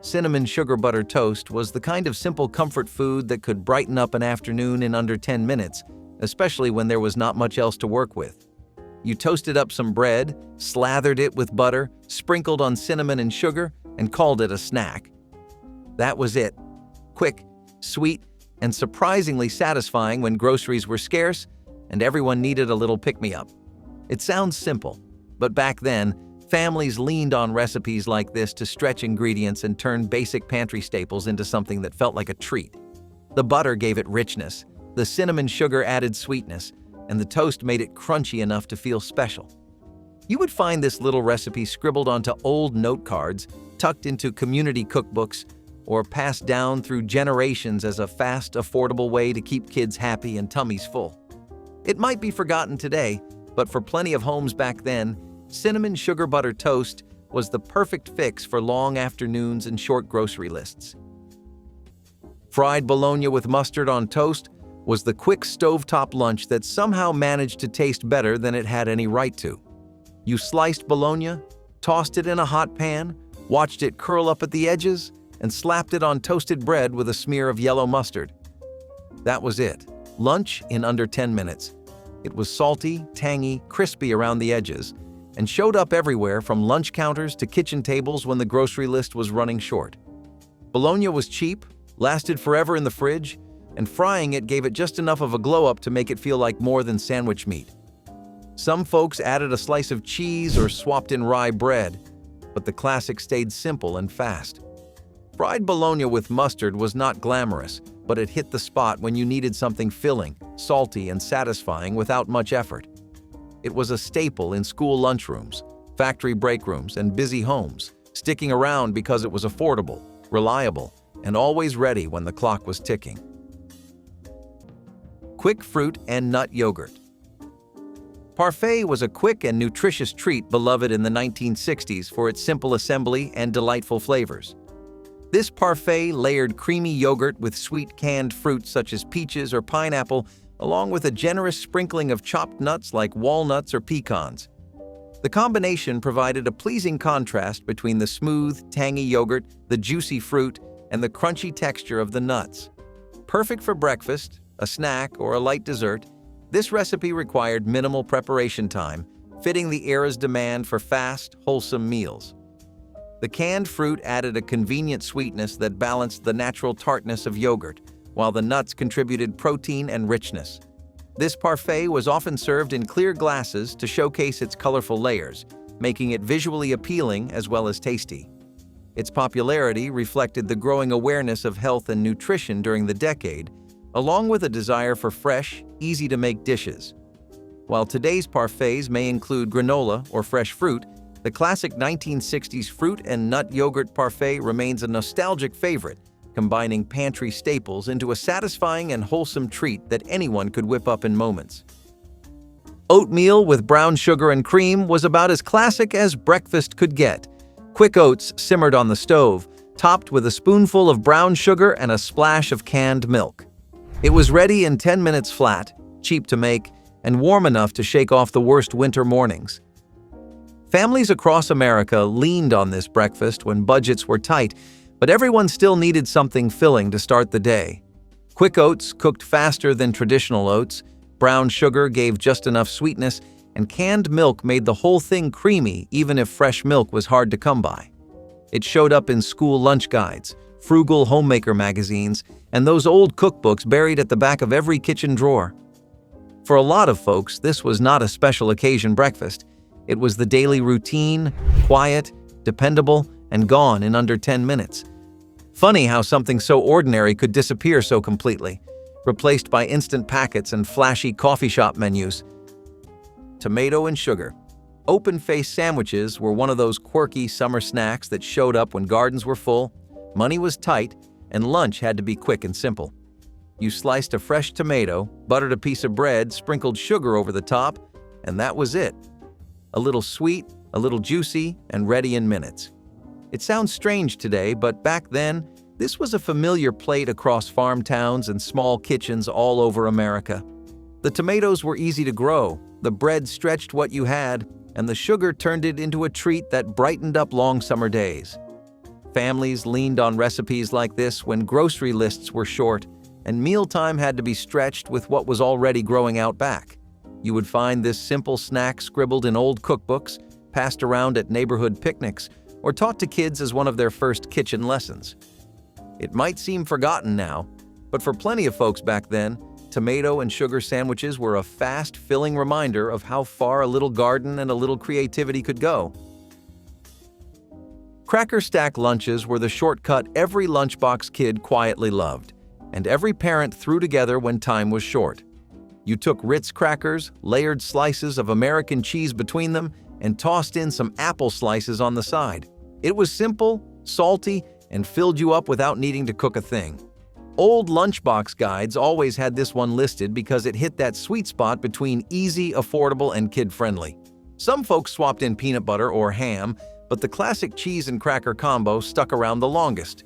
Speaker 1: Cinnamon sugar butter toast was the kind of simple comfort food that could brighten up an afternoon in under 10 minutes, especially when there was not much else to work with. You toasted up some bread, slathered it with butter, sprinkled on cinnamon and sugar, and called it a snack. That was it. Quick, sweet, and surprisingly satisfying when groceries were scarce and everyone needed a little pick-me-up. It sounds simple, but back then, families leaned on recipes like this to stretch ingredients and turn basic pantry staples into something that felt like a treat. The butter gave it richness, the cinnamon sugar added sweetness, and the toast made it crunchy enough to feel special. You would find this little recipe scribbled onto old note cards, tucked into community cookbooks, or passed down through generations as a fast, affordable way to keep kids happy and tummies full. It might be forgotten today, but for plenty of homes back then, cinnamon sugar butter toast was the perfect fix for long afternoons and short grocery lists. Fried bologna with mustard on toast was the quick stovetop lunch that somehow managed to taste better than it had any right to. You sliced bologna, tossed it in a hot pan, watched it curl up at the edges, and slapped it on toasted bread with a smear of yellow mustard. That was it. Lunch in under 10 minutes. It was salty, tangy, crispy around the edges, and showed up everywhere from lunch counters to kitchen tables when the grocery list was running short. Bologna was cheap, lasted forever in the fridge, and frying it gave it just enough of a glow-up to make it feel like more than sandwich meat. Some folks added a slice of cheese or swapped in rye bread, but the classic stayed simple and fast. Fried bologna with mustard was not glamorous, but it hit the spot when you needed something filling, salty, and satisfying without much effort. It was a staple in school lunchrooms, factory break rooms, and busy homes, sticking around because it was affordable, reliable, and always ready when the clock was ticking. Quick fruit and nut yogurt. Parfait was a quick and nutritious treat beloved in the 1960s for its simple assembly and delightful flavors. This parfait layered creamy yogurt with sweet canned fruits such as peaches or pineapple, along with a generous sprinkling of chopped nuts like walnuts or pecans. The combination provided a pleasing contrast between the smooth, tangy yogurt, the juicy fruit, and the crunchy texture of the nuts. Perfect for breakfast, a snack, or a light dessert, this recipe required minimal preparation time, fitting the era's demand for fast, wholesome meals. The canned fruit added a convenient sweetness that balanced the natural tartness of yogurt, while the nuts contributed protein and richness. This parfait was often served in clear glasses to showcase its colorful layers, making it visually appealing as well as tasty. Its popularity reflected the growing awareness of health and nutrition during the decade, along with a desire for fresh, easy-to-make dishes. While today's parfaits may include granola or fresh fruit, the classic 1960s fruit and nut yogurt parfait remains a nostalgic favorite, combining pantry staples into a satisfying and wholesome treat that anyone could whip up in moments. Oatmeal with brown sugar and cream was about as classic as breakfast could get. Quick oats simmered on the stove, topped with a spoonful of brown sugar and a splash of canned milk. It was ready in 10 minutes flat, cheap to make, and warm enough to shake off the worst winter mornings. Families across America leaned on this breakfast when budgets were tight, but everyone still needed something filling to start the day. Quick oats cooked faster than traditional oats, brown sugar gave just enough sweetness, and canned milk made the whole thing creamy even if fresh milk was hard to come by. It showed up in school lunch guides, frugal homemaker magazines, and those old cookbooks buried at the back of every kitchen drawer. For a lot of folks, this was not a special occasion breakfast. It was the daily routine, quiet, dependable, and gone in under 10 minutes. Funny how something so ordinary could disappear so completely, replaced by instant packets and flashy coffee shop menus. Tomato and sugar. Open-faced sandwiches were one of those quirky summer snacks that showed up when gardens were full, money was tight, and lunch had to be quick and simple. You sliced a fresh tomato, buttered a piece of bread, sprinkled sugar over the top, and that was it. A little sweet, a little juicy, and ready in minutes. It sounds strange today, but back then, this was a familiar plate across farm towns and small kitchens all over America. The tomatoes were easy to grow, the bread stretched what you had, and the sugar turned it into a treat that brightened up long summer days. Families leaned on recipes like this when grocery lists were short, and mealtime had to be stretched with what was already growing out back. You would find this simple snack scribbled in old cookbooks, passed around at neighborhood picnics, or taught to kids as one of their first kitchen lessons. It might seem forgotten now, but for plenty of folks back then, tomato and sugar sandwiches were a fast, filling reminder of how far a little garden and a little creativity could go. Cracker Stack lunches were the shortcut every lunchbox kid quietly loved, and every parent threw together when time was short. You took Ritz crackers, layered slices of American cheese between them, and tossed in some apple slices on the side. It was simple, salty, and filled you up without needing to cook a thing. Old lunchbox guides always had this one listed because it hit that sweet spot between easy, affordable, and kid-friendly. Some folks swapped in peanut butter or ham, but the classic cheese and cracker combo stuck around the longest.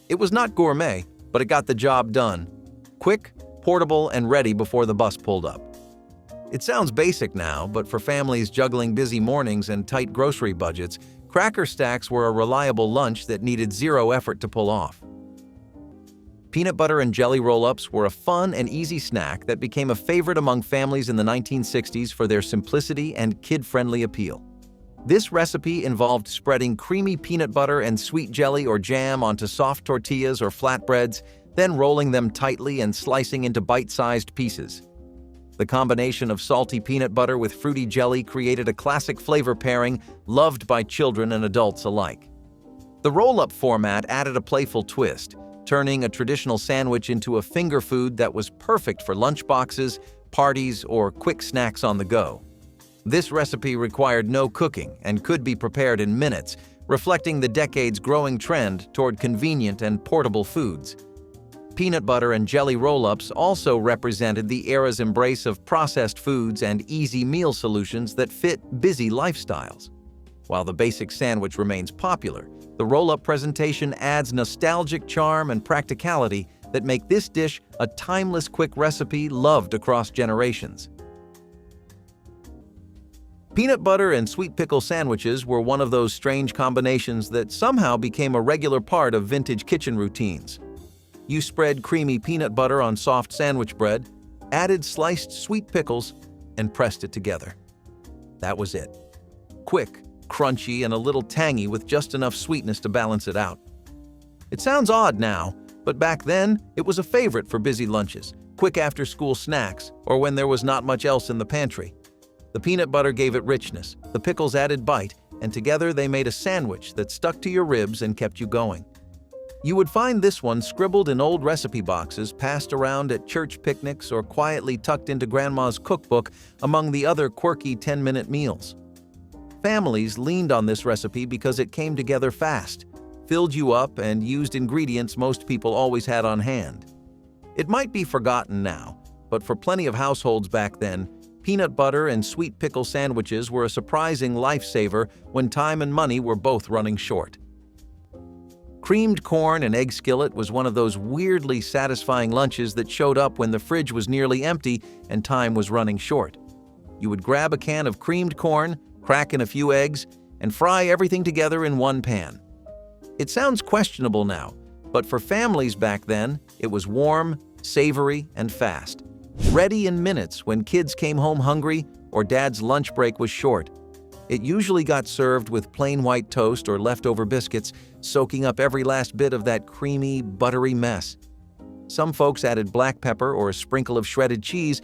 Speaker 1: It was not gourmet, but it got the job done. Quick, portable, and ready before the bus pulled up. It sounds basic now, but for families juggling busy mornings and tight grocery budgets, Cracker Stacks were a reliable lunch that needed zero effort to pull off. Peanut butter and jelly roll-ups were a fun and easy snack that became a favorite among families in the 1960s for their simplicity and kid-friendly appeal. This recipe involved spreading creamy peanut butter and sweet jelly or jam onto soft tortillas or flatbreads, then rolling them tightly and slicing into bite-sized pieces. The combination of salty peanut butter with fruity jelly created a classic flavor pairing loved by children and adults alike. The roll-up format added a playful twist, turning a traditional sandwich into a finger food that was perfect for lunchboxes, parties, or quick snacks on the go. This recipe required no cooking and could be prepared in minutes, reflecting the decade's growing trend toward convenient and portable foods. Peanut butter and jelly roll-ups also represented the era's embrace of processed foods and easy meal solutions that fit busy lifestyles. While the basic sandwich remains popular, the roll-up presentation adds nostalgic charm and practicality that make this dish a timeless quick recipe loved across generations. Peanut butter and sweet pickle sandwiches were one of those strange combinations that somehow became a regular part of vintage kitchen routines. You spread creamy peanut butter on soft sandwich bread, added sliced sweet pickles, and pressed it together. That was it. Quick, crunchy and a little tangy with just enough sweetness to balance it out. It sounds odd now, but back then, it was a favorite for busy lunches, quick after-school snacks, or when there was not much else in the pantry. The peanut butter gave it richness, the pickles added bite, and together they made a sandwich that stuck to your ribs and kept you going. You would find this one scribbled in old recipe boxes passed around at church picnics or quietly tucked into Grandma's cookbook among the other quirky 10-minute meals. Families leaned on this recipe because it came together fast, filled you up, and used ingredients most people always had on hand. It might be forgotten now, but for plenty of households back then, peanut butter and sweet pickle sandwiches were a surprising lifesaver when time and money were both running short. Creamed corn and egg skillet was one of those weirdly satisfying lunches that showed up when the fridge was nearly empty and time was running short. You would grab a can of creamed corn, crack in a few eggs, and fry everything together in one pan. It sounds questionable now, but for families back then, it was warm, savory, and fast. Ready in minutes when kids came home hungry or Dad's lunch break was short. It usually got served with plain white toast or leftover biscuits, soaking up every last bit of that creamy, buttery mess. Some folks added black pepper or a sprinkle of shredded cheese,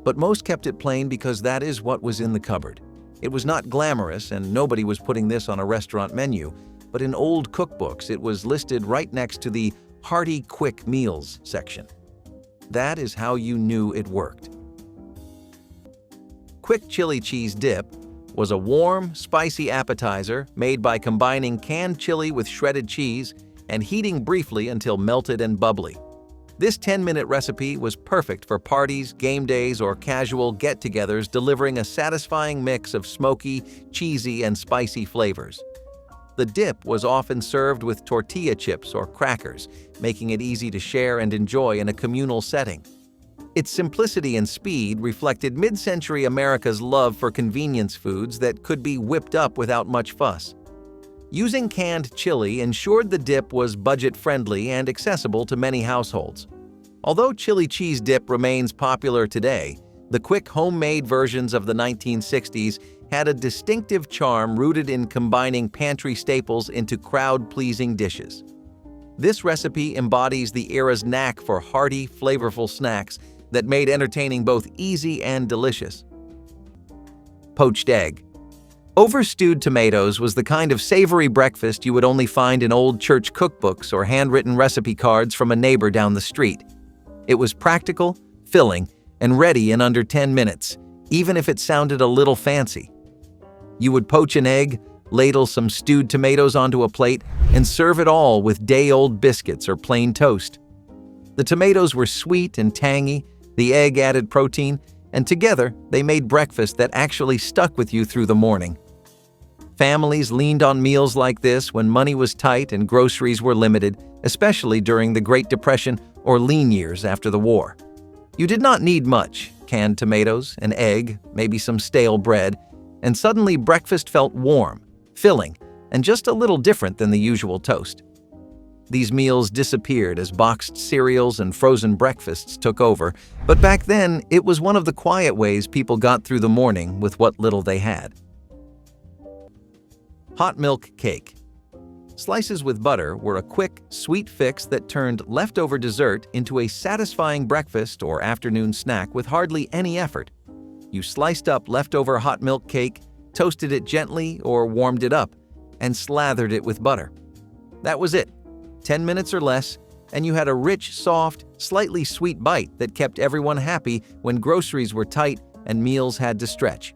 Speaker 1: but most kept it plain because that is what was in the cupboard. It was not glamorous, and nobody was putting this on a restaurant menu, but in old cookbooks it was listed right next to the hearty quick meals section. That is how you knew it worked. Quick chili cheese dip was a warm, spicy appetizer made by combining canned chili with shredded cheese and heating briefly until melted and bubbly. This 10-minute recipe was perfect for parties, game days, or casual get-togethers, delivering a satisfying mix of smoky, cheesy, and spicy flavors. The dip was often served with tortilla chips or crackers, making it easy to share and enjoy in a communal setting. Its simplicity and speed reflected mid-century America's love for convenience foods that could be whipped up without much fuss. Using canned chili ensured the dip was budget-friendly and accessible to many households. Although chili cheese dip remains popular today, the quick homemade versions of the 1960s had a distinctive charm rooted in combining pantry staples into crowd-pleasing dishes. This recipe embodies the era's knack for hearty, flavorful snacks that made entertaining both easy and delicious. Poached egg. Over-stewed tomatoes was the kind of savory breakfast you would only find in old church cookbooks or handwritten recipe cards from a neighbor down the street. It was practical, filling, and ready in under 10 minutes, even if it sounded a little fancy. You would poach an egg, ladle some stewed tomatoes onto a plate, and serve it all with day-old biscuits or plain toast. The tomatoes were sweet and tangy, the egg added protein, and together they made breakfast that actually stuck with you through the morning. Families leaned on meals like this when money was tight and groceries were limited, especially during the Great Depression or lean years after the war. You did not need much: canned tomatoes, an egg, maybe some stale bread, and suddenly breakfast felt warm, filling, and just a little different than the usual toast. These meals disappeared as boxed cereals and frozen breakfasts took over, but back then it was one of the quiet ways people got through the morning with what little they had. Hot milk cake. Slices with butter were a quick, sweet fix that turned leftover dessert into a satisfying breakfast or afternoon snack with hardly any effort. You sliced up leftover hot milk cake, toasted it gently or warmed it up, and slathered it with butter. That was it. 10 minutes or less, and you had a rich, soft, slightly sweet bite that kept everyone happy when groceries were tight and meals had to stretch.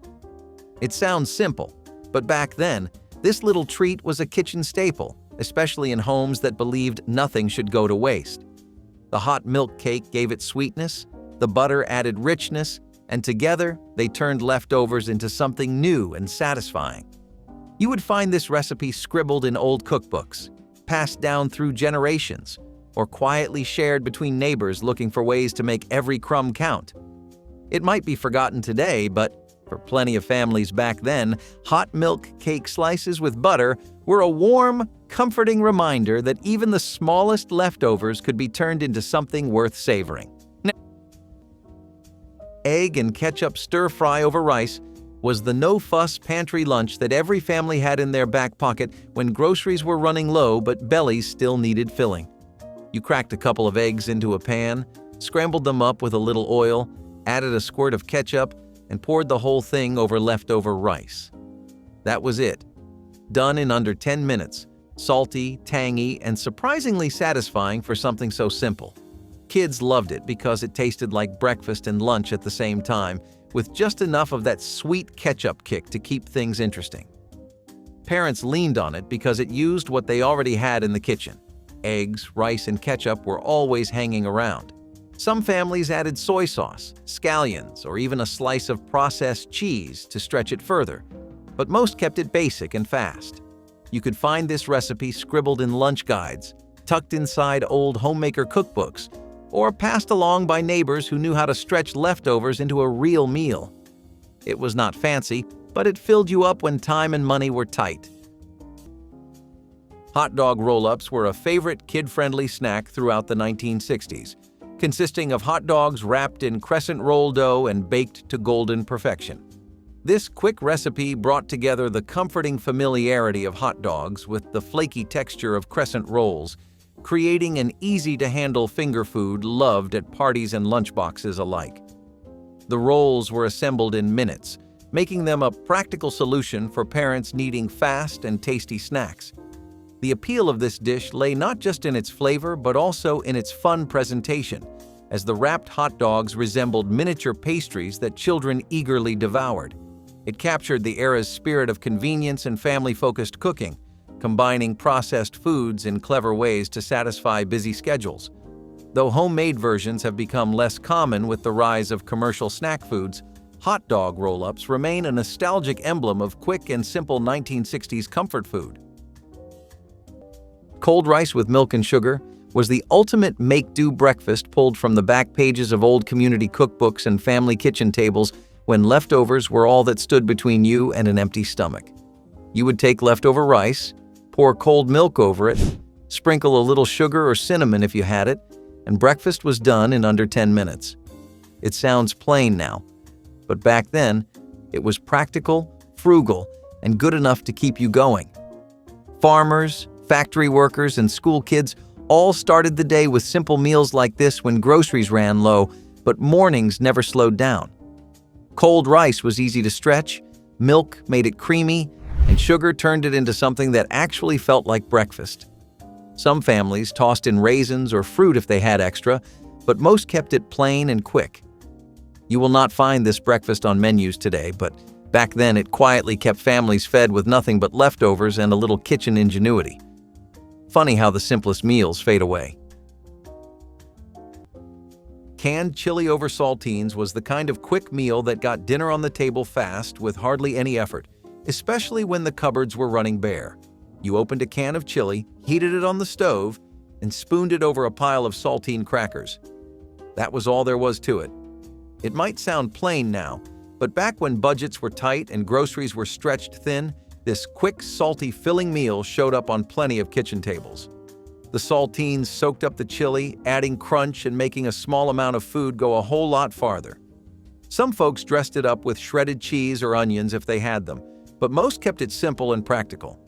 Speaker 1: It sounds simple, but back then, this little treat was a kitchen staple, especially in homes that believed nothing should go to waste. The hot milk cake gave it sweetness, the butter added richness, and together they turned leftovers into something new and satisfying. You would find this recipe scribbled in old cookbooks, passed down through generations, or quietly shared between neighbors looking for ways to make every crumb count. It might be forgotten today, but for plenty of families back then, hot milk cake slices with butter were a warm, comforting reminder that even the smallest leftovers could be turned into something worth savoring. Egg and ketchup stir-fry over rice was the no-fuss pantry lunch that every family had in their back pocket when groceries were running low but bellies still needed filling. You cracked a couple of eggs into a pan, scrambled them up with a little oil, added a squirt of ketchup, and poured the whole thing over leftover rice. That was it. Done in under 10 minutes. Salty, tangy, and surprisingly satisfying for something so simple. Kids loved it because it tasted like breakfast and lunch at the same time, with just enough of that sweet ketchup kick to keep things interesting. Parents leaned on it because it used what they already had in the kitchen. Eggs, rice, and ketchup were always hanging around. Some families added soy sauce, scallions, or even a slice of processed cheese to stretch it further, but most kept it basic and fast. You could find this recipe scribbled in lunch guides, tucked inside old homemaker cookbooks, or passed along by neighbors who knew how to stretch leftovers into a real meal. It was not fancy, but it filled you up when time and money were tight. Hot dog roll-ups were a favorite kid-friendly snack throughout the 1960s, consisting of hot dogs wrapped in crescent roll dough and baked to golden perfection. This quick recipe brought together the comforting familiarity of hot dogs with the flaky texture of crescent rolls, creating an easy-to-handle finger food loved at parties and lunchboxes alike. The rolls were assembled in minutes, making them a practical solution for parents needing fast and tasty snacks. The appeal of this dish lay not just in its flavor but also in its fun presentation, as the wrapped hot dogs resembled miniature pastries that children eagerly devoured. It captured the era's spirit of convenience and family-focused cooking, combining processed foods in clever ways to satisfy busy schedules. Though homemade versions have become less common with the rise of commercial snack foods, hot dog roll-ups remain a nostalgic emblem of quick and simple 1960s comfort food. Cold rice with milk and sugar was the ultimate make-do breakfast pulled from the back pages of old community cookbooks and family kitchen tables when leftovers were all that stood between you and an empty stomach. You would take leftover rice, pour cold milk over it, sprinkle a little sugar or cinnamon if you had it, and breakfast was done in under 10 minutes. It sounds plain now, but back then, it was practical, frugal, and good enough to keep you going. Farmers, factory workers, and school kids all started the day with simple meals like this when groceries ran low, but mornings never slowed down. Cold rice was easy to stretch, milk made it creamy, and sugar turned it into something that actually felt like breakfast. Some families tossed in raisins or fruit if they had extra, but most kept it plain and quick. You will not find this breakfast on menus today, but back then it quietly kept families fed with nothing but leftovers and a little kitchen ingenuity. Funny how the simplest meals fade away. Canned chili over saltines was the kind of quick meal that got dinner on the table fast with hardly any effort, especially when the cupboards were running bare. You opened a can of chili, heated it on the stove, and spooned it over a pile of saltine crackers. That was all there was to it. It might sound plain now, but back when budgets were tight and groceries were stretched thin, this quick, salty, filling meal showed up on plenty of kitchen tables. The saltines soaked up the chili, adding crunch and making a small amount of food go a whole lot farther. Some folks dressed it up with shredded cheese or onions if they had them, but most kept it simple and practical.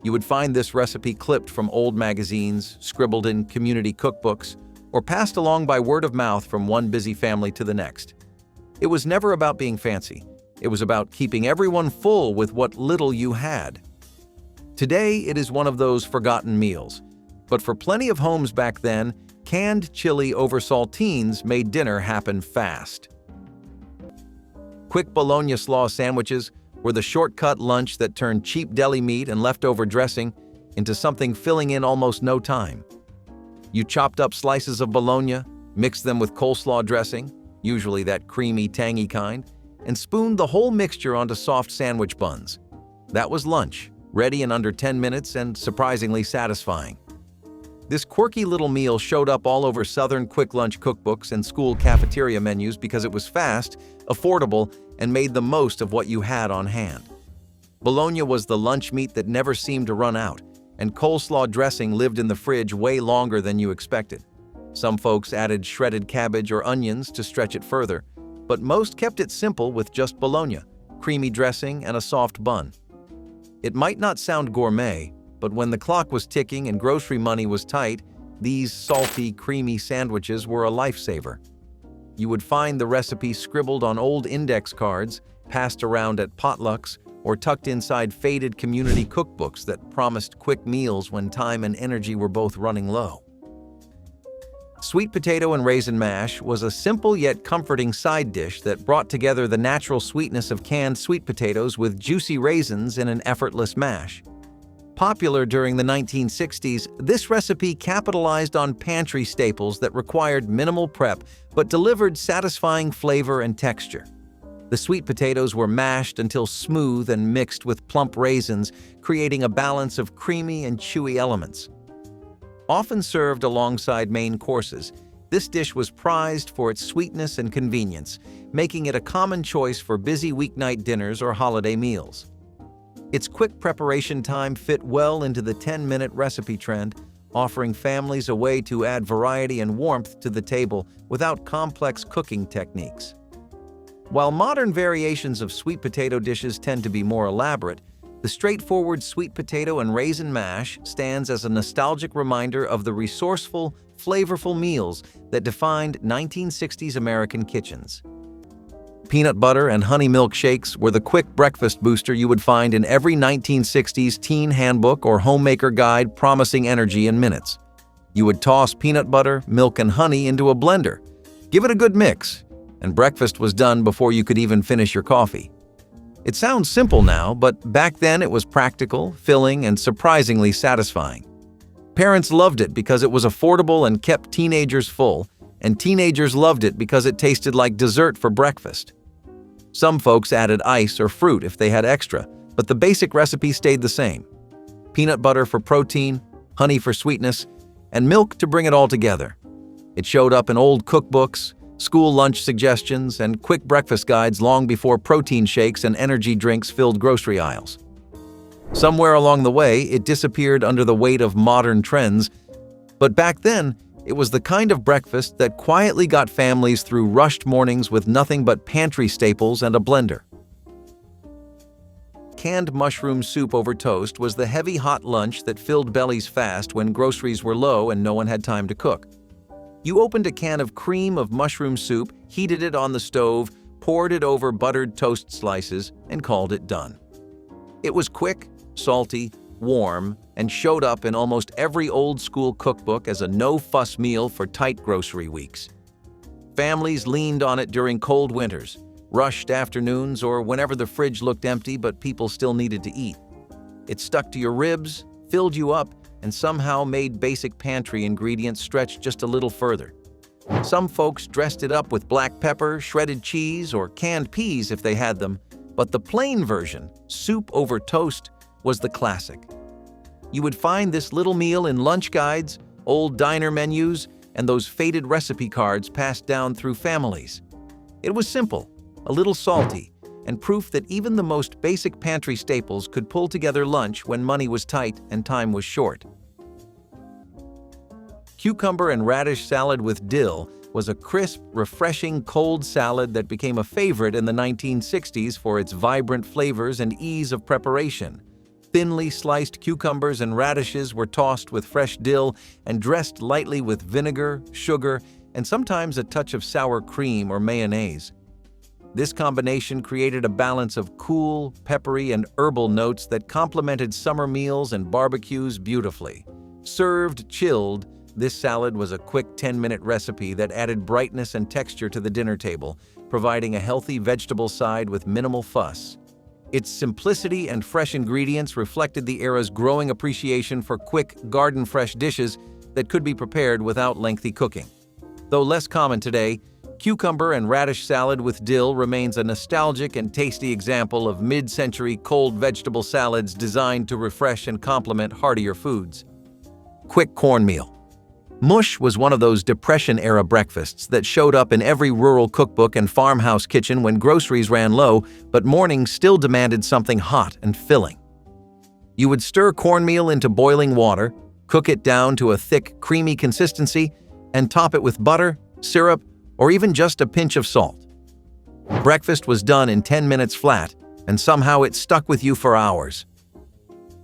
Speaker 1: You would find this recipe clipped from old magazines, scribbled in community cookbooks, or passed along by word of mouth from one busy family to the next. It was never about being fancy. It was about keeping everyone full with what little you had. Today, it is one of those forgotten meals, but for plenty of homes back then, canned chili over saltines made dinner happen fast. Quick bologna slaw sandwiches were the shortcut lunch that turned cheap deli meat and leftover dressing into something filling in almost no time. You chopped up slices of bologna, mixed them with coleslaw dressing, usually that creamy, tangy kind, and spooned the whole mixture onto soft sandwich buns. That was lunch, ready in under 10 minutes and surprisingly satisfying. This quirky little meal showed up all over Southern quick lunch cookbooks and school cafeteria menus because it was fast, affordable, and made the most of what you had on hand. Bologna was the lunch meat that never seemed to run out, and coleslaw dressing lived in the fridge way longer than you expected. Some folks added shredded cabbage or onions to stretch it further, but most kept it simple with just bologna, creamy dressing, and a soft bun. It might not sound gourmet, but when the clock was ticking and grocery money was tight, these salty, creamy sandwiches were a lifesaver. You would find the recipe scribbled on old index cards, passed around at potlucks, or tucked inside faded community cookbooks that promised quick meals when time and energy were both running low. Sweet potato and raisin mash was a simple yet comforting side dish that brought together the natural sweetness of canned sweet potatoes with juicy raisins in an effortless mash. Popular during the 1960s, this recipe capitalized on pantry staples that required minimal prep but delivered satisfying flavor and texture. The sweet potatoes were mashed until smooth and mixed with plump raisins, creating a balance of creamy and chewy elements. Often served alongside main courses, this dish was prized for its sweetness and convenience, making it a common choice for busy weeknight dinners or holiday meals. Its quick preparation time fit well into the 10-minute recipe trend, offering families a way to add variety and warmth to the table without complex cooking techniques. While modern variations of sweet potato dishes tend to be more elaborate, the straightforward sweet potato and raisin mash stands as a nostalgic reminder of the resourceful, flavorful meals that defined 1960s American kitchens. Peanut butter and honey milkshakes were the quick breakfast booster you would find in every 1960s teen handbook or homemaker guide promising energy in minutes. You would toss peanut butter, milk, and honey into a blender, give it a good mix, and breakfast was done before you could even finish your coffee. It sounds simple now, but back then it was practical, filling, and surprisingly satisfying. Parents loved it because it was affordable and kept teenagers full, and teenagers loved it because it tasted like dessert for breakfast. Some folks added ice or fruit if they had extra, but the basic recipe stayed the same. Peanut butter for protein, honey for sweetness, and milk to bring it all together. It showed up in old cookbooks, school lunch suggestions, and quick breakfast guides long before protein shakes and energy drinks filled grocery aisles. Somewhere along the way, it disappeared under the weight of modern trends, but back then, it was the kind of breakfast that quietly got families through rushed mornings with nothing but pantry staples and a blender. Canned mushroom soup over toast was the heavy hot lunch that filled bellies fast when groceries were low and no one had time to cook. You opened a can of cream of mushroom soup, heated it on the stove, poured it over buttered toast slices, and called it done. It was quick, salty, warm, and showed up in almost every old-school cookbook as a no-fuss meal for tight grocery weeks. Families leaned on it during cold winters, rushed afternoons, or whenever the fridge looked empty but people still needed to eat. It stuck to your ribs, filled you up, and somehow made basic pantry ingredients stretch just a little further. Some folks dressed it up with black pepper, shredded cheese, or canned peas if they had them, but the plain version, soup over toast, was the classic. You would find this little meal in lunch guides, old diner menus, and those faded recipe cards passed down through families. It was simple, a little salty, and proof that even the most basic pantry staples could pull together lunch when money was tight and time was short. Cucumber and radish salad with dill was a crisp, refreshing cold salad that became a favorite in the 1960s for its vibrant flavors and ease of preparation. Thinly sliced cucumbers and radishes were tossed with fresh dill and dressed lightly with vinegar, sugar, and sometimes a touch of sour cream or mayonnaise. This combination created a balance of cool, peppery, and herbal notes that complemented summer meals and barbecues beautifully. Served chilled, this salad was a quick 10-minute recipe that added brightness and texture to the dinner table, providing a healthy vegetable side with minimal fuss. Its simplicity and fresh ingredients reflected the era's growing appreciation for quick, garden-fresh dishes that could be prepared without lengthy cooking. Though less common today, cucumber and radish salad with dill remains a nostalgic and tasty example of mid-century cold vegetable salads designed to refresh and complement heartier foods. Quick cornmeal. Mush was one of those Depression-era breakfasts that showed up in every rural cookbook and farmhouse kitchen when groceries ran low, but mornings still demanded something hot and filling. You would stir cornmeal into boiling water, cook it down to a thick, creamy consistency, and top it with butter, syrup, or even just a pinch of salt. Breakfast was done in 10 minutes flat, and somehow it stuck with you for hours.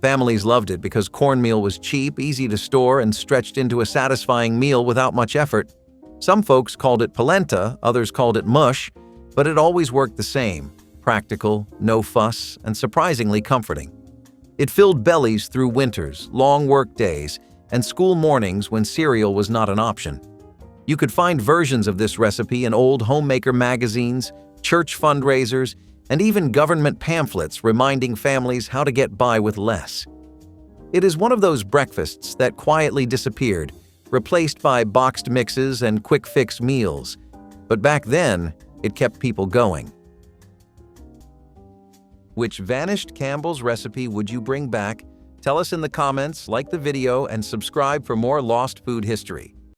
Speaker 1: Families loved it because cornmeal was cheap, easy to store, and stretched into a satisfying meal without much effort. Some folks called it polenta, others called it mush, but it always worked the same: practical, no fuss, and surprisingly comforting. It filled bellies through winters, long work days, and school mornings when cereal was not an option. You could find versions of this recipe in old homemaker magazines, church fundraisers, and even government pamphlets reminding families how to get by with less. It is one of those breakfasts that quietly disappeared, replaced by boxed mixes and quick-fix meals. But back then, it kept people going. Which vanished Campbell's recipe would you bring back? Tell us in the comments, like the video, and subscribe for more lost food history.